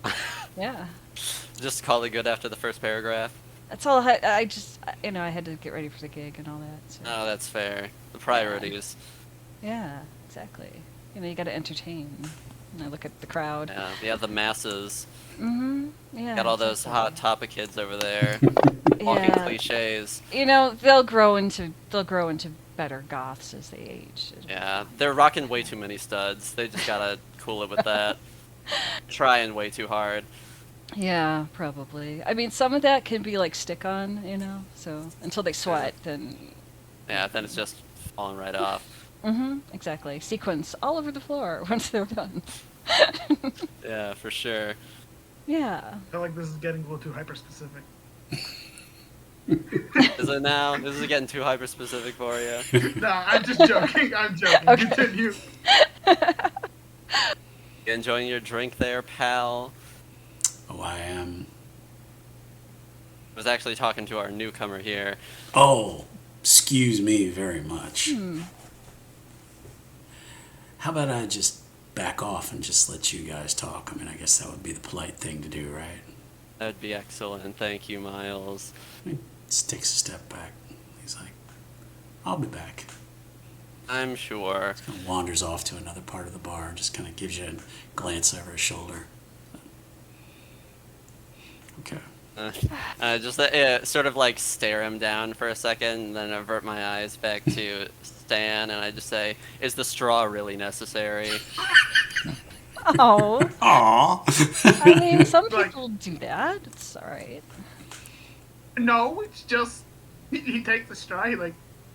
Speaker 3: but yeah.
Speaker 2: Just call it good after the first paragraph.
Speaker 3: That's all I just, I had to get ready for the gig and all that. So.
Speaker 2: Oh, that's fair. The priorities.
Speaker 3: Yeah, exactly. You got to entertain. And I look at the crowd.
Speaker 2: Yeah, the masses.
Speaker 3: Mm-hmm. Yeah.
Speaker 2: Got all those
Speaker 3: exactly.
Speaker 2: hot topic kids over there, walking
Speaker 3: Yeah.
Speaker 2: cliches.
Speaker 3: They'll grow into better goths as they age.
Speaker 2: Yeah, they're rocking way too many studs. They just gotta cool it with that. Trying way too hard.
Speaker 3: Yeah, probably. I mean, some of that can be like stick on, so until they sweat, then.
Speaker 2: Yeah, then it's just falling right off.
Speaker 3: Mm-hmm. Exactly. Sequins all over the floor once they're done.
Speaker 2: Yeah, for sure.
Speaker 3: Yeah.
Speaker 4: I feel like this is getting a little too hyper specific.
Speaker 2: Is it now? Is it getting too hyper specific for you?
Speaker 4: Nah, I'm just joking. I'm joking.
Speaker 3: Okay.
Speaker 4: Continue.
Speaker 2: You enjoying your drink there, pal?
Speaker 1: Oh, I am.
Speaker 2: I was actually talking to our newcomer here.
Speaker 1: Oh, excuse me very much. How about I just back off and just let you guys talk? I mean, I guess that would be the polite thing to do, right?
Speaker 2: That'd be excellent. Thank you, Miles.
Speaker 1: He just takes a step back. He's like, I'll be back.
Speaker 2: I'm sure.
Speaker 1: Kind of wanders off to another part of the bar and just kind of gives you a glance over his shoulder. Okay.
Speaker 2: Just sort of like stare him down for a second, and then avert my eyes back to Stan, and I just say, "Is the straw really necessary?"
Speaker 3: Oh.
Speaker 1: Aww.
Speaker 3: I mean, some
Speaker 4: Like-
Speaker 3: people do that. It's alright.
Speaker 4: No, it's just he takes the straw, he like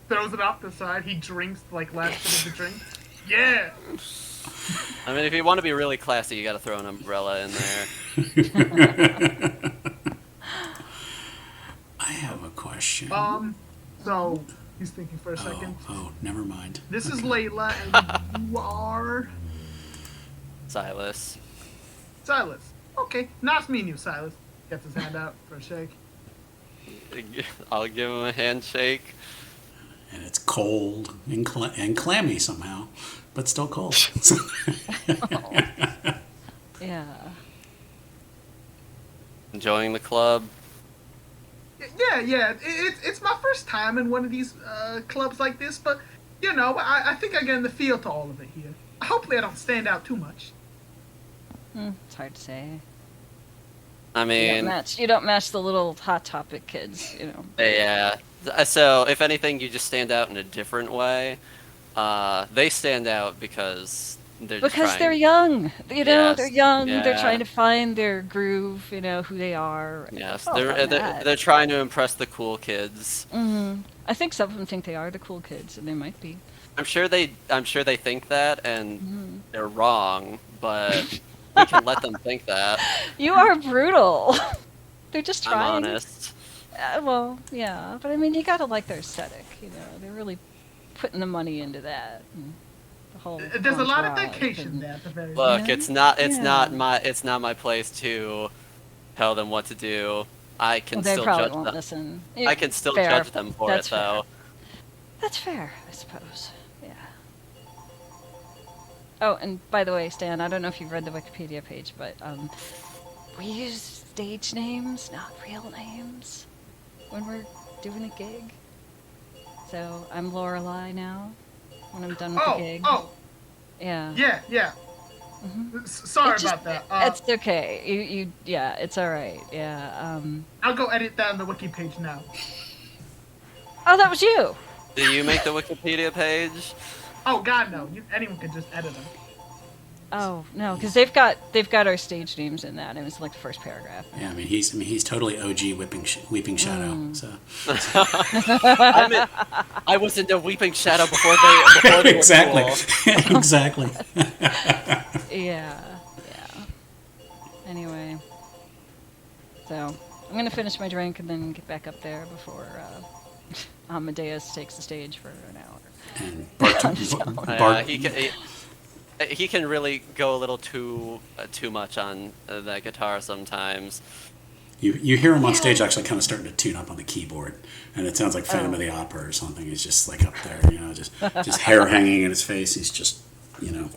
Speaker 4: throws it off the side, he drinks like last bit of the drink. Yeah.
Speaker 2: I mean, if you want to be really classy, you got to throw an umbrella in there.
Speaker 1: I have a question.
Speaker 4: So he's thinking for a second.
Speaker 1: Oh, never mind.
Speaker 4: This is Layla, and you are
Speaker 2: Silas.
Speaker 4: Silas. Okay, nice meeting you, Silas. Gets his hand out for a shake.
Speaker 2: I'll give him a handshake.
Speaker 1: And it's cold and, and clammy somehow, but still cold.
Speaker 3: Yeah.
Speaker 2: Enjoying the club.
Speaker 4: Yeah. It's my first time in one of these clubs like this, but you know, I think I get the feel to all of it here. Hopefully, I don't stand out too much.
Speaker 3: It's hard to say.
Speaker 2: I mean,
Speaker 3: You don't match the little Hot Topic kids, you know.
Speaker 2: yeah. So, if anything, you just stand out in a different way. They stand out because they're just
Speaker 3: Because
Speaker 2: trying.
Speaker 3: they're young, you know.
Speaker 2: Yes,
Speaker 3: They're young. They're
Speaker 2: yeah.
Speaker 3: trying to find their groove, you know, who they are.
Speaker 2: Yes,
Speaker 3: Oh,
Speaker 2: they're trying to impress the cool kids.
Speaker 3: I think some of them think they are the cool kids, and they might be.
Speaker 2: I'm sure they think that, and they're wrong. But we can let them think that.
Speaker 3: You are brutal. They're just
Speaker 2: I'm
Speaker 3: trying.
Speaker 2: honest.
Speaker 3: Well, yeah, but I mean, you gotta like their aesthetic. You know, they're really putting the money into that. And the whole.
Speaker 4: There's a lot of
Speaker 3: entourage
Speaker 4: dedication
Speaker 3: and-
Speaker 4: there at the very
Speaker 2: Look,
Speaker 3: Yeah.
Speaker 2: it's not
Speaker 3: Yeah.
Speaker 2: my place to tell them what to do. I can
Speaker 3: Well, they
Speaker 2: still
Speaker 3: probably
Speaker 2: judge
Speaker 3: won't
Speaker 2: them.
Speaker 3: listen.
Speaker 2: I can still
Speaker 3: Fair.
Speaker 2: judge them for
Speaker 3: That's
Speaker 2: it, though.
Speaker 3: That's fair, I suppose. Yeah. Oh, and by the way, Stan, I don't know if you've read the Wikipedia page, but we use stage names, not real names, when we're doing a gig. So I'm Lorelei now. When I'm done with the gig. Yeah.
Speaker 4: Yeah.
Speaker 3: Mhm.
Speaker 4: Sorry
Speaker 3: It's just-
Speaker 4: about that.
Speaker 3: It's okay. Yeah, it's all right. Yeah.
Speaker 4: I'll go edit that on the wiki page now.
Speaker 3: Oh, that was you.
Speaker 2: Do you make the Wikipedia page?
Speaker 4: Oh God, no! Anyone can just edit them.
Speaker 3: Oh no, because they've got our stage names in that, and it's like the first paragraph.
Speaker 1: Yeah, I mean he's totally OG Weeping Shadow. So
Speaker 2: I was into Weeping Shadow before they
Speaker 1: exactly,
Speaker 2: were cool.
Speaker 1: exactly.
Speaker 3: Yeah. Anyway, so I'm gonna finish my drink and then get back up there before Amadeus takes the stage for an hour.
Speaker 1: And
Speaker 2: He can really go a little too much on that guitar sometimes.
Speaker 1: You hear him on stage actually kind of starting to tune up on the keyboard, and it sounds like Phantom of the Opera or something. He's just like up there, you know, just hair hanging in his face. He's just, you know,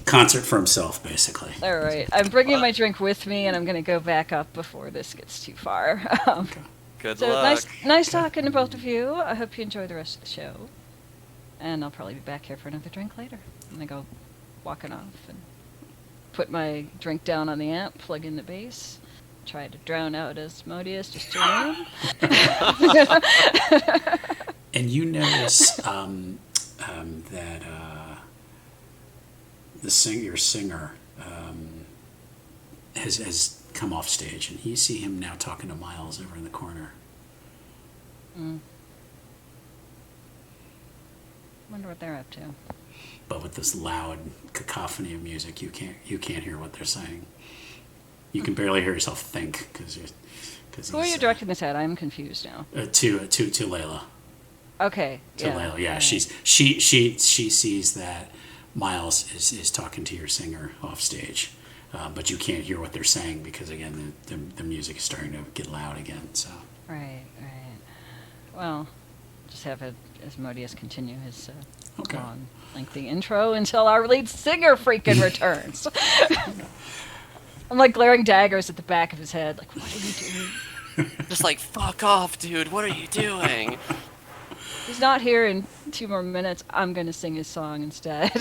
Speaker 1: concert for himself, basically.
Speaker 3: All right, I'm bringing my drink with me, and I'm gonna go back up before this gets too far.
Speaker 2: Good
Speaker 3: So
Speaker 2: luck.
Speaker 3: nice talking to both of you. I hope you enjoy the rest of the show, and I'll probably be back here for another drink later. I'm gonna go walking off and put my drink down on the amp, plug in the bass, try to drown out Asmodeus just to learn.
Speaker 1: And you notice that your singer has come off stage, and you see him now talking to Miles over in the corner.
Speaker 3: Wonder what they're up to.
Speaker 1: But with this loud cacophony of music, you can't hear what they're saying. You can barely hear yourself think because
Speaker 3: Who are you directing this at? I'm confused now.
Speaker 1: to Layla.
Speaker 3: Okay.
Speaker 1: To Layla, yeah.
Speaker 3: Right.
Speaker 1: She sees that Miles is talking to your singer off stage, but you can't hear what they're saying because again the music is starting to get loud again. So.
Speaker 3: Right. Well, just have Asmodeus continue his
Speaker 1: Okay.
Speaker 3: long, lengthy intro until our lead singer freaking returns. I'm like glaring daggers at the back of his head, like, what are you doing?
Speaker 2: Just like, fuck off, dude. What are you doing?
Speaker 3: He's not here in 2 more minutes. I'm going to sing his song instead.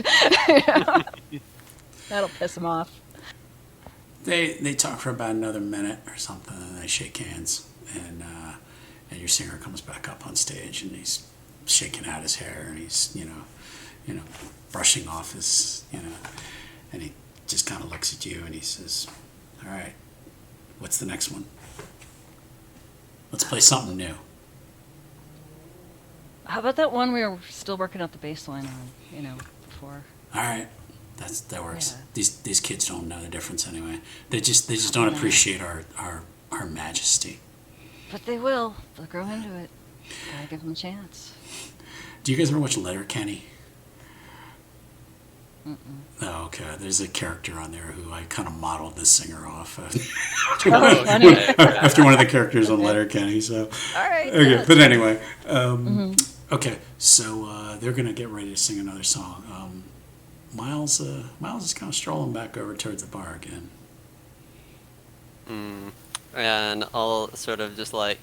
Speaker 3: That'll piss him off.
Speaker 1: They talk for about another minute or something, and they shake hands, and your singer comes back up on stage, and he's shaking out his hair, and he's you know brushing off his and he just kind of looks at you, and he says, "All right, what's the next one? Let's play something new."
Speaker 3: How about that one we were still working out the bass line on, before?
Speaker 1: All right, that works.
Speaker 3: Yeah.
Speaker 1: These kids don't know the difference anyway. They just don't appreciate our majesty.
Speaker 3: But they will. They'll grow into it. Gotta give them a chance.
Speaker 1: Do you guys ever watch Letterkenny?
Speaker 3: Mm-mm.
Speaker 1: Oh, okay. There's a character on there who I kind of modeled this singer off
Speaker 3: Oh, funny.
Speaker 1: after one of the characters on Letterkenny. So,
Speaker 3: All right.
Speaker 1: okay.
Speaker 3: yeah.
Speaker 1: But anyway, okay. So they're gonna get ready to sing another song. Miles is kind of strolling back over towards the bar again.
Speaker 2: And I'll sort of just like,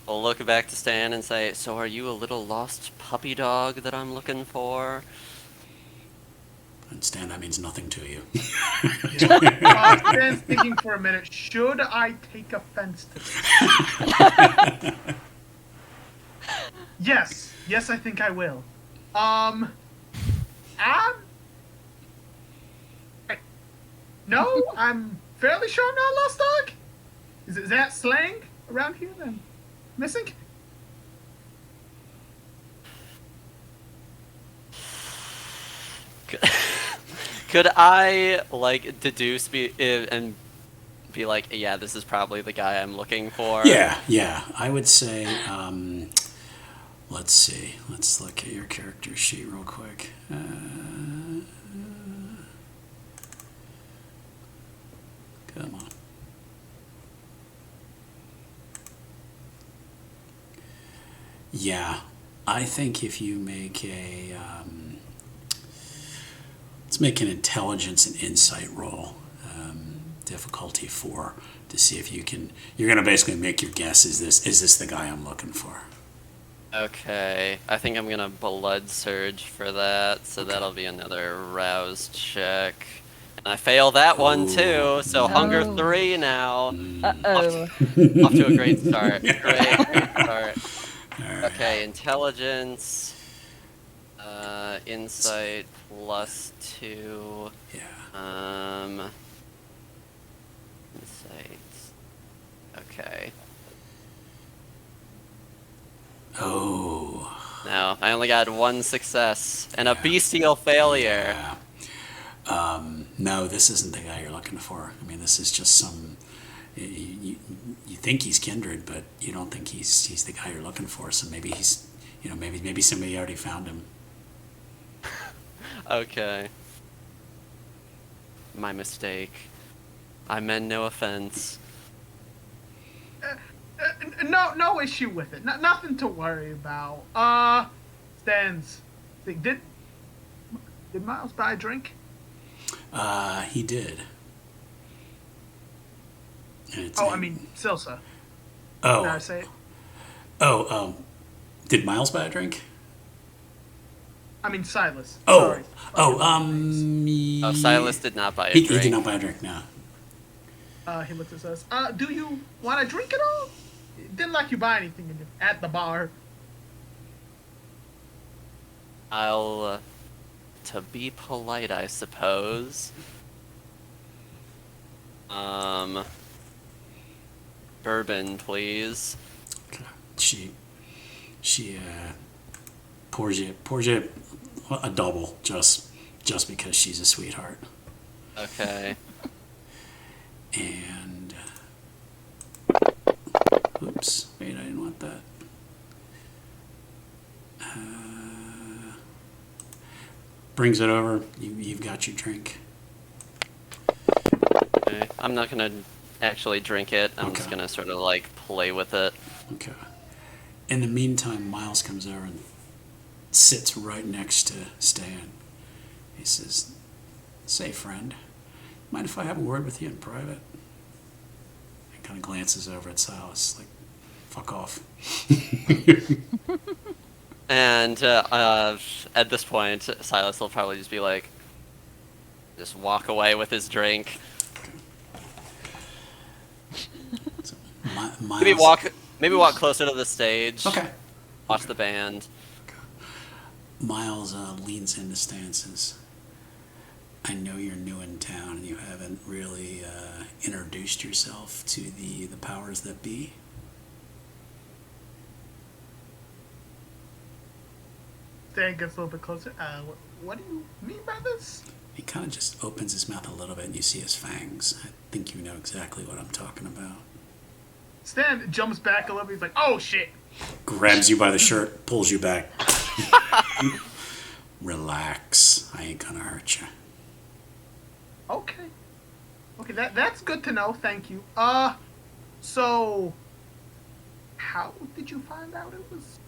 Speaker 2: I'll look back to Stan and say, so are you a little lost puppy dog that I'm looking for?
Speaker 1: And Stan, that means nothing to you.
Speaker 4: Stan's thinking for a minute. Should I take offense to this? Yes, I think I will. No, I'm fairly sure I'm not a lost dog. Is that slang around here that I'm missing?
Speaker 2: Could I like deduce and be like, yeah, this is probably the guy I'm looking for?
Speaker 1: Yeah. I would say. Let's see. Let's look at your character sheet real quick. Come on. Yeah, I think if you make let's make an intelligence and insight roll, difficulty 4, to see if you can. You're gonna basically make your guess. Is this the guy I'm looking for?
Speaker 2: Okay, I think I'm gonna blood surge for that, so that'll be another rouse check. And I fail that one too, so hunger 3 now.
Speaker 3: Uh-oh.
Speaker 2: Off to a great start. Great start.
Speaker 1: Right.
Speaker 2: Okay, intelligence, insight +2.
Speaker 1: Yeah.
Speaker 2: Insight. Okay.
Speaker 1: Oh.
Speaker 2: No, I only got 1 success and a bestial failure.
Speaker 1: Yeah. No, this isn't the guy you're looking for. I mean, this is just some. You think he's Kindred, but you don't think he's the guy you're looking for. So maybe he's, maybe somebody already found him.
Speaker 2: Okay. My mistake. I meant no offense.
Speaker 4: No issue with it. Nothing to worry about. Stan's. Did Miles buy a drink?
Speaker 1: He did. And it's
Speaker 4: I mean, Silsa.
Speaker 1: Oh.
Speaker 4: Did I say it?
Speaker 1: Oh, did Miles buy a drink?
Speaker 4: I mean, Silas.
Speaker 1: Oh.
Speaker 4: Sorry.
Speaker 2: Oh, Silas did not buy a
Speaker 1: He
Speaker 2: drink.
Speaker 1: did not buy a drink, no.
Speaker 4: He looked at us. Do you want a drink at all? Didn't like you buy anything at the bar.
Speaker 2: I'll, to be polite, I suppose. Bourbon, please.
Speaker 1: Okay. She pours you a double just because she's a sweetheart.
Speaker 2: Okay.
Speaker 1: And oops, wait, I didn't want that. Brings it over. You've got your drink.
Speaker 2: Okay. I'm not gonna actually drink it. I'm just
Speaker 1: Okay.
Speaker 2: gonna sort of like play with it.
Speaker 1: Okay. In the meantime, Miles comes over and sits right next to Stan. He says, "Say, friend, mind if I have a word with you in private?" And kind of glances over at Silas, like, "Fuck off."
Speaker 2: And at this point, Silas will probably just be like, just walk away with his drink.
Speaker 1: So, Miles,
Speaker 2: Maybe walk closer to the stage.
Speaker 1: Okay.
Speaker 2: Watch the band.
Speaker 1: Miles leans into Stan and says, "I know you're new in town and you haven't really introduced yourself to the powers that be."
Speaker 4: Stan gets a little bit closer. What do you mean by this?
Speaker 1: He kind of just opens his mouth a little bit and you see his fangs. I think you know exactly what I'm talking about.
Speaker 4: Stan jumps back a little bit. He's like, "Oh shit!"
Speaker 1: Grabs you by the shirt, pulls you back. Relax. I ain't gonna hurt you.
Speaker 4: Okay. Okay, that's good to know. Thank you. So how did you find out it was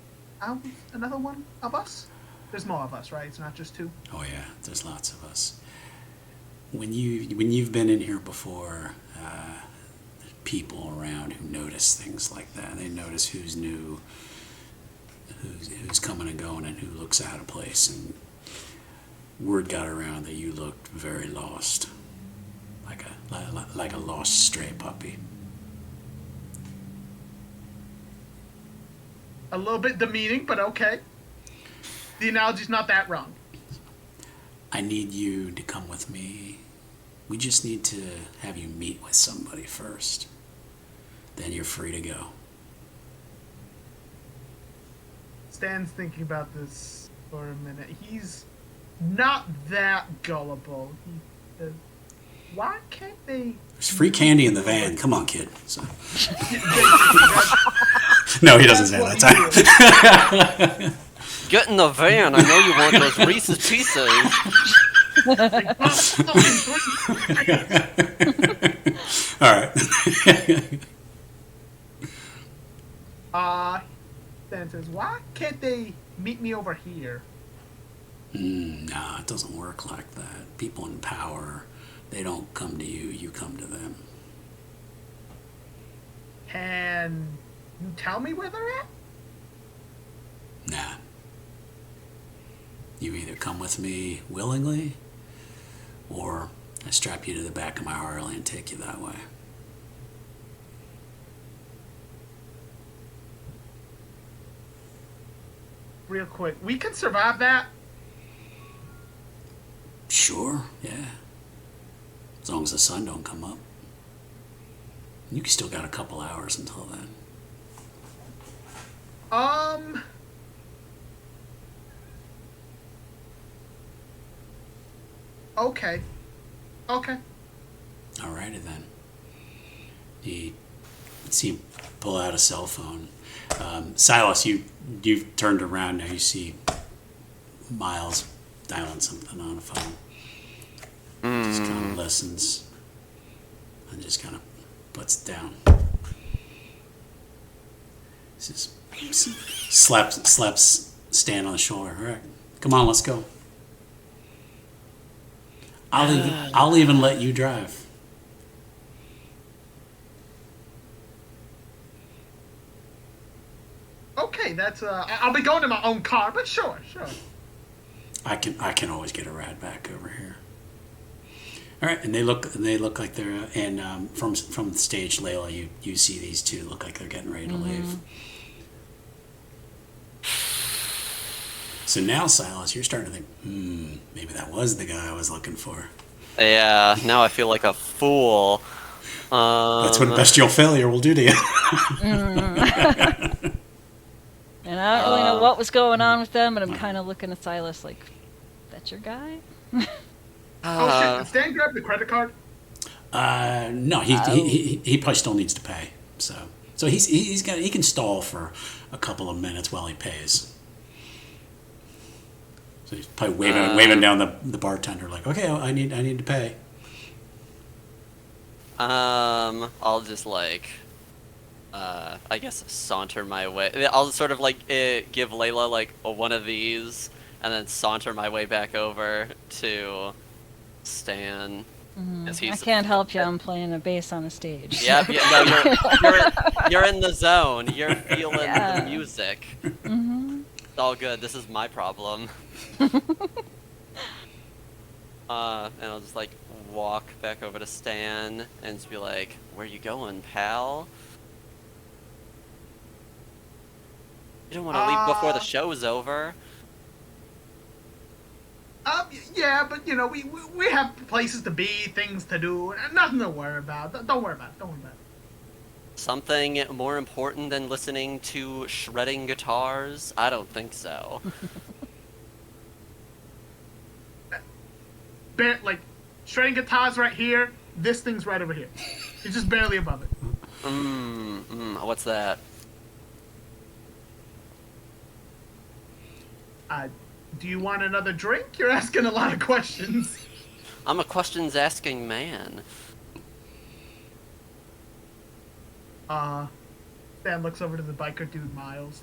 Speaker 4: another one of us? There's more of us, right? It's not just two.
Speaker 1: Oh yeah, there's lots of us. When you've been in here before, there's people around who notice things like that. They notice who's new, who's coming and going, and who looks out of place. And word got around that you looked very lost, like a lost stray puppy.
Speaker 4: A little bit demeaning, but okay. The analogy's not that wrong.
Speaker 1: I need you to come with me. We just need to have you meet with somebody first. Then you're free to go.
Speaker 4: Stan's thinking about this for a minute. He's not that gullible. He says, "Why can't they?"
Speaker 1: There's free candy in the van. Come on, kid. So. No, he doesn't say that time.
Speaker 2: Get in the van. I know you want those Reese's Pieces.
Speaker 1: All right.
Speaker 4: Stan says, "Why can't they meet me over here?"
Speaker 1: Nah, it doesn't work like that. People in power, they don't come to you, you come to them.
Speaker 4: Can you tell me where they're at?
Speaker 1: Nah. You either come with me willingly, or I strap you to the back of my Harley and take you that way.
Speaker 4: Real quick, we can survive that.
Speaker 1: Sure, yeah. As long as the sun don't come up. You still got a couple hours until then.
Speaker 4: Okay. Okay.
Speaker 1: Alrighty then. You see him pull out a cell phone. Silas, you've turned around now. You see Miles dialing something on a phone. Just kind of listens and just kind of puts it down. Just slaps Stan on the shoulder. All right, come on, let's go. I'll even let you drive.
Speaker 4: Okay, that's I'll be going in my own car, but sure.
Speaker 1: I can always get a ride back over here. All right, and they look like they're and from the stage, Layla, you see these two look like they're getting ready to leave. So now, Silas, you're starting to think, maybe that was the guy I was looking for.
Speaker 2: Yeah, now I feel like a fool.
Speaker 1: That's what bestial failure will do to you.
Speaker 3: And I don't really know what was going on with them, and I'm kind of looking at Silas like, that's your guy?
Speaker 4: Oh shit! Did Stan grab the credit card?
Speaker 1: No, he probably still needs to pay. So he can stall for a couple of minutes while he pays. So he's probably waving down the bartender like, okay, I need to pay.
Speaker 2: I'll just like, I guess saunter my way. I'll sort of like give Layla like one of these, and then saunter my way back over to Stan. As
Speaker 3: I
Speaker 2: he's,
Speaker 3: can't help you. I'm playing a bass on a stage.
Speaker 2: Yep. Yeah, no, you're in the zone. You're feeling the music. It's all good. This is my problem. And I'll just like walk back over to Stan and just be like, "Where you going, pal? You don't want to leave before the show's over."
Speaker 4: Yeah, but you know, we have places to be, things to do, and nothing to worry about. Don't worry about it.
Speaker 2: Something more important than listening to shredding guitars? I don't think so.
Speaker 4: Like, shredding guitars right here. This thing's right over here. It's just barely above it.
Speaker 2: What's that?
Speaker 4: Do you want another drink? You're asking a lot of questions.
Speaker 2: I'm a questions asking man.
Speaker 4: Stan looks over to the biker dude, Miles.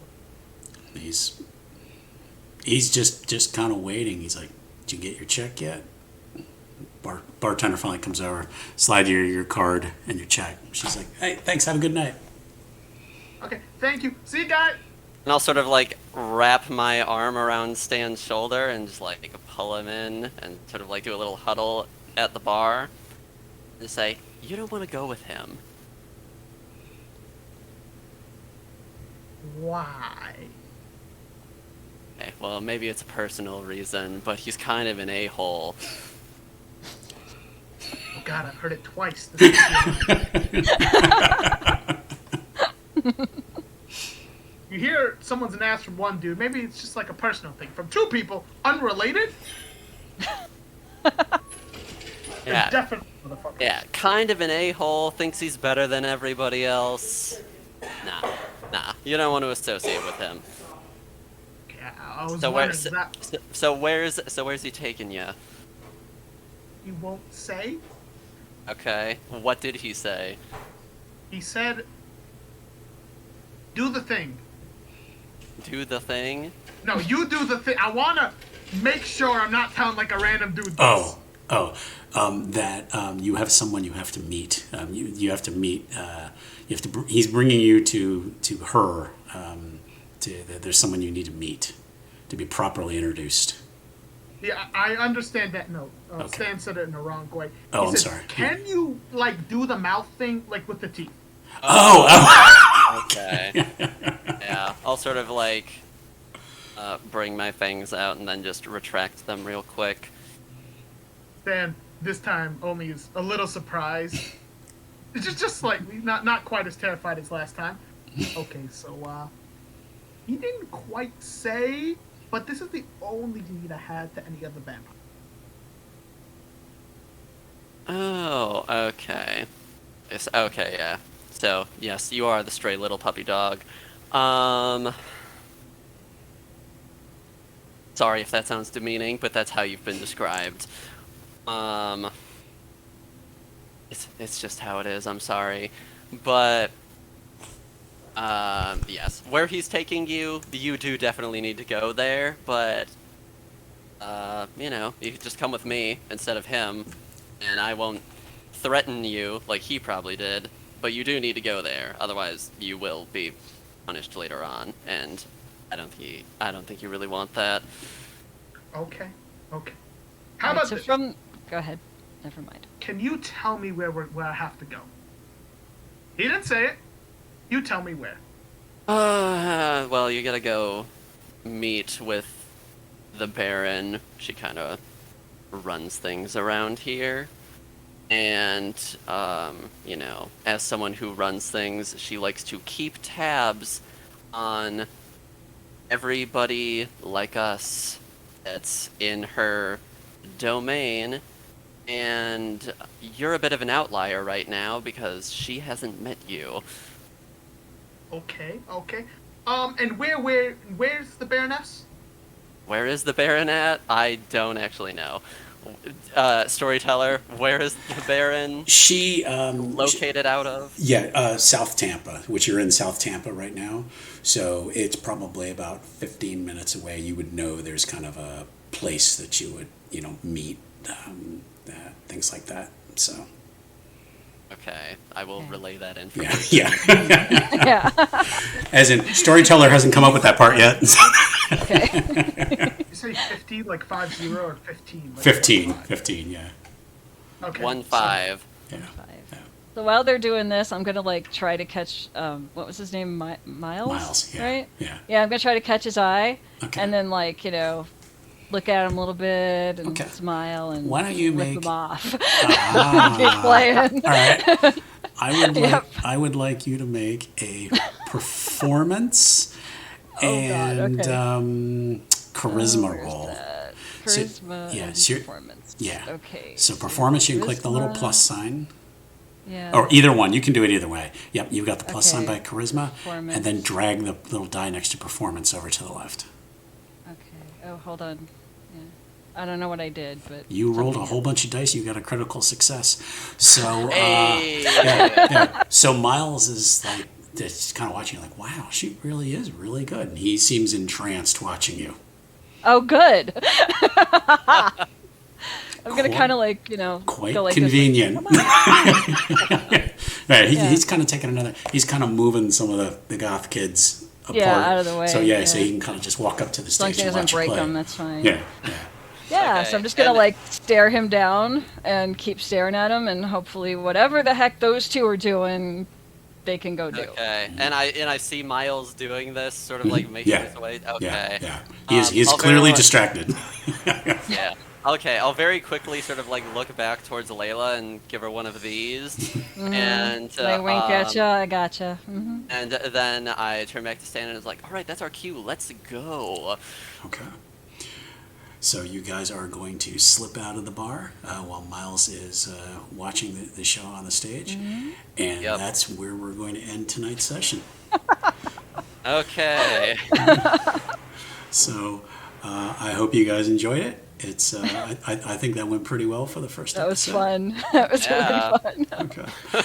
Speaker 1: He's just kind of waiting. He's like, "Did you get your check yet?" Bartender finally comes over, slide your card and your check. She's like, "Hey, thanks. Have a good night."
Speaker 4: Okay, thank you. See you, guy.
Speaker 2: And I'll sort of like wrap my arm around Stan's shoulder and just like pull him in and sort of like do a little huddle at the bar and say, "You don't want to go with him."
Speaker 4: Why?
Speaker 2: Okay, well, maybe it's a personal reason, but he's kind of an a-hole.
Speaker 4: Oh God, I've heard it twice. You hear someone's an ass from one dude. Maybe it's just like a personal thing. From two people, unrelated.
Speaker 2: Yeah.
Speaker 4: Definitely, motherfucker.
Speaker 2: Yeah, kind of an a-hole, thinks he's better than everybody else. Nah, you don't want to associate with him.
Speaker 4: Yeah, I was
Speaker 2: So
Speaker 4: wondering that.
Speaker 2: where's he taking you?
Speaker 4: He won't say.
Speaker 2: Okay, what did he say?
Speaker 4: He said, "Do the thing."
Speaker 2: Do the thing?
Speaker 4: No, you do the thing. I wanna make sure I'm not telling like a random dude.
Speaker 1: You have someone you have to meet. You have to meet. He's bringing you to her. There's someone you need to meet to be properly introduced.
Speaker 4: Yeah, I understand that note.
Speaker 1: Okay.
Speaker 4: Stan said it in the wrong way.
Speaker 1: Oh,
Speaker 4: He
Speaker 1: I'm
Speaker 4: said,
Speaker 1: sorry.
Speaker 4: Can you like do the mouth thing like with the teeth?
Speaker 2: Okay. Yeah, I'll sort of like bring my fangs out and then just retract them real quick.
Speaker 4: Stan, this time only is a little surprised. It's just slightly, not quite as terrified as last time. Okay, so he didn't quite say, but this is the only lead I had to any other vampire.
Speaker 2: Oh, okay. Okay, yeah. So, yes, you are the stray little puppy dog. Sorry if that sounds demeaning, but that's how you've been described. It's just how it is, I'm sorry. But, yes. Where he's taking you, you do definitely need to go there, but, you could just come with me instead of him, and I won't threaten you like he probably did, but you do need to go there, otherwise you will be punished later on, and I don't think you really want that.
Speaker 4: Okay. How about this?
Speaker 3: Go ahead. Never mind.
Speaker 4: Can you tell me where I have to go? He didn't say it. You tell me where.
Speaker 2: Well, you gotta go meet with the Baron. She kind of runs things around here. And, as someone who runs things, she likes to keep tabs on everybody like us that's in her domain, and you're a bit of an outlier right now because she hasn't met you.
Speaker 4: Okay. And where's the Baroness?
Speaker 2: Where is the Baron at? I don't actually know. Storyteller, where is the Baron
Speaker 1: She
Speaker 2: located out of?
Speaker 1: South Tampa, which you're in South Tampa right now. So it's probably about 15 minutes away. You would know there's kind of a place that you would, meet, things like that. So.
Speaker 2: Okay, I will relay that
Speaker 1: Yeah,
Speaker 2: information.
Speaker 1: yeah.
Speaker 3: Yeah.
Speaker 1: As in, storyteller hasn't come up with that part yet.
Speaker 3: Okay.
Speaker 4: You say 50, like 50 or 15? Like
Speaker 1: 15,
Speaker 4: 5?
Speaker 1: 15, yeah.
Speaker 4: Okay.
Speaker 2: 1-5.
Speaker 1: Yeah.
Speaker 3: 5.
Speaker 1: Yeah.
Speaker 3: So while they're doing this, I'm gonna like try to catch what was his name? Miles.
Speaker 1: Miles, yeah.
Speaker 3: Right.
Speaker 1: Yeah.
Speaker 3: Yeah, I'm gonna try to catch his eye,
Speaker 1: Okay.
Speaker 3: and then like look at him a little bit and
Speaker 1: Okay.
Speaker 3: smile and
Speaker 1: Why don't you
Speaker 3: lick
Speaker 1: make-
Speaker 3: them off.
Speaker 1: Ah.
Speaker 3: Keep playing.
Speaker 1: All right.
Speaker 3: Yep.
Speaker 1: I would like you to make a performance and
Speaker 3: okay.
Speaker 1: charisma
Speaker 3: Where's
Speaker 1: roll.
Speaker 3: that?
Speaker 1: So-
Speaker 3: Charisma
Speaker 1: yeah,
Speaker 3: and
Speaker 1: so you're-
Speaker 3: performance.
Speaker 1: Yeah.
Speaker 3: Okay.
Speaker 1: So performance, you can click the little
Speaker 3: charisma.
Speaker 1: plus sign.
Speaker 3: Yeah.
Speaker 1: Or either one. You can do it either way. Yep, you've got the plus sign by
Speaker 3: Okay.
Speaker 1: charisma.
Speaker 3: Performance.
Speaker 1: And then drag the little die next to performance over to the left.
Speaker 3: Okay. Oh, hold on. Yeah. I don't know what I did, but
Speaker 1: You rolled a
Speaker 3: something
Speaker 1: whole bunch of dice. You got a critical success. So,
Speaker 2: Hey!
Speaker 1: yeah. So Miles is like, just kind of watching you like, wow, she really is really good. And he seems entranced watching you.
Speaker 3: Oh, good. I'm gonna
Speaker 1: Quite-
Speaker 3: kind of like
Speaker 1: Quite
Speaker 3: go like
Speaker 1: convenient.
Speaker 3: This,
Speaker 1: Right,
Speaker 3: Yeah.
Speaker 1: he's kind of taking he's kind of moving some of the goth kids apart.
Speaker 3: Yeah, out of the way,
Speaker 1: So so
Speaker 3: yeah.
Speaker 1: he can kind of just walk up to the
Speaker 3: as long as
Speaker 1: stage
Speaker 3: he
Speaker 1: and
Speaker 3: doesn't
Speaker 1: watch you
Speaker 3: break
Speaker 1: play.
Speaker 3: them, that's fine.
Speaker 1: Yeah.
Speaker 3: Yeah,
Speaker 2: Okay,
Speaker 3: so I'm just gonna
Speaker 2: and-
Speaker 3: like stare him down and keep staring at him, and hopefully whatever the heck those two are doing, they can go do.
Speaker 2: Okay, and I see Miles doing this, sort of like making
Speaker 1: Yeah.
Speaker 2: his way. Okay.
Speaker 1: Yeah. He is
Speaker 2: I'll
Speaker 1: clearly
Speaker 2: very much-
Speaker 1: distracted.
Speaker 2: Yeah. Okay, I'll very quickly sort of like look back towards Layla and give her one of these, and
Speaker 3: I wink at ya, I gotcha. Hmm.
Speaker 2: and then I turn back to Stan and is like, "All right, that's our cue. Let's go."
Speaker 1: Okay. So you guys are going to slip out of the bar while Miles is watching the show on the stage, and
Speaker 2: Yep.
Speaker 1: that's where we're going to end tonight's session.
Speaker 2: Okay.
Speaker 1: So I hope you guys enjoyed it. It's I think that went pretty well for the first
Speaker 3: That was
Speaker 1: episode.
Speaker 3: fun. That was
Speaker 2: Yeah.
Speaker 3: really fun.
Speaker 1: Okay.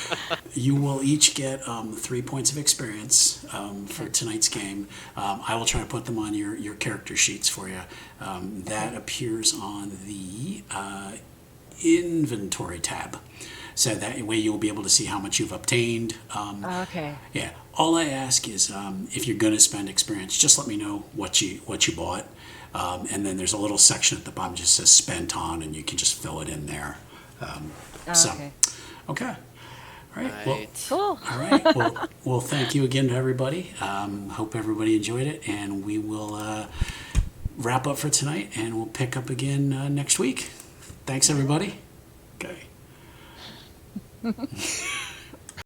Speaker 1: You will each get 3 points of experience for tonight's game. I will try to put them on your character sheets for you. That appears on the inventory tab. So that way you'll be able to see how much you've obtained.
Speaker 3: Okay.
Speaker 1: Yeah. All I ask is if you're going to spend experience, just let me know what you bought. And then there's a little section at the bottom that just says spent on, and you can just fill it in there.
Speaker 3: Okay.
Speaker 1: Okay. All right. Well,
Speaker 2: Right.
Speaker 3: Cool.
Speaker 1: all right. Well, thank you again to everybody. Hope everybody enjoyed it, and we will wrap up for tonight, and we'll pick up again next week. Thanks, everybody. Okay.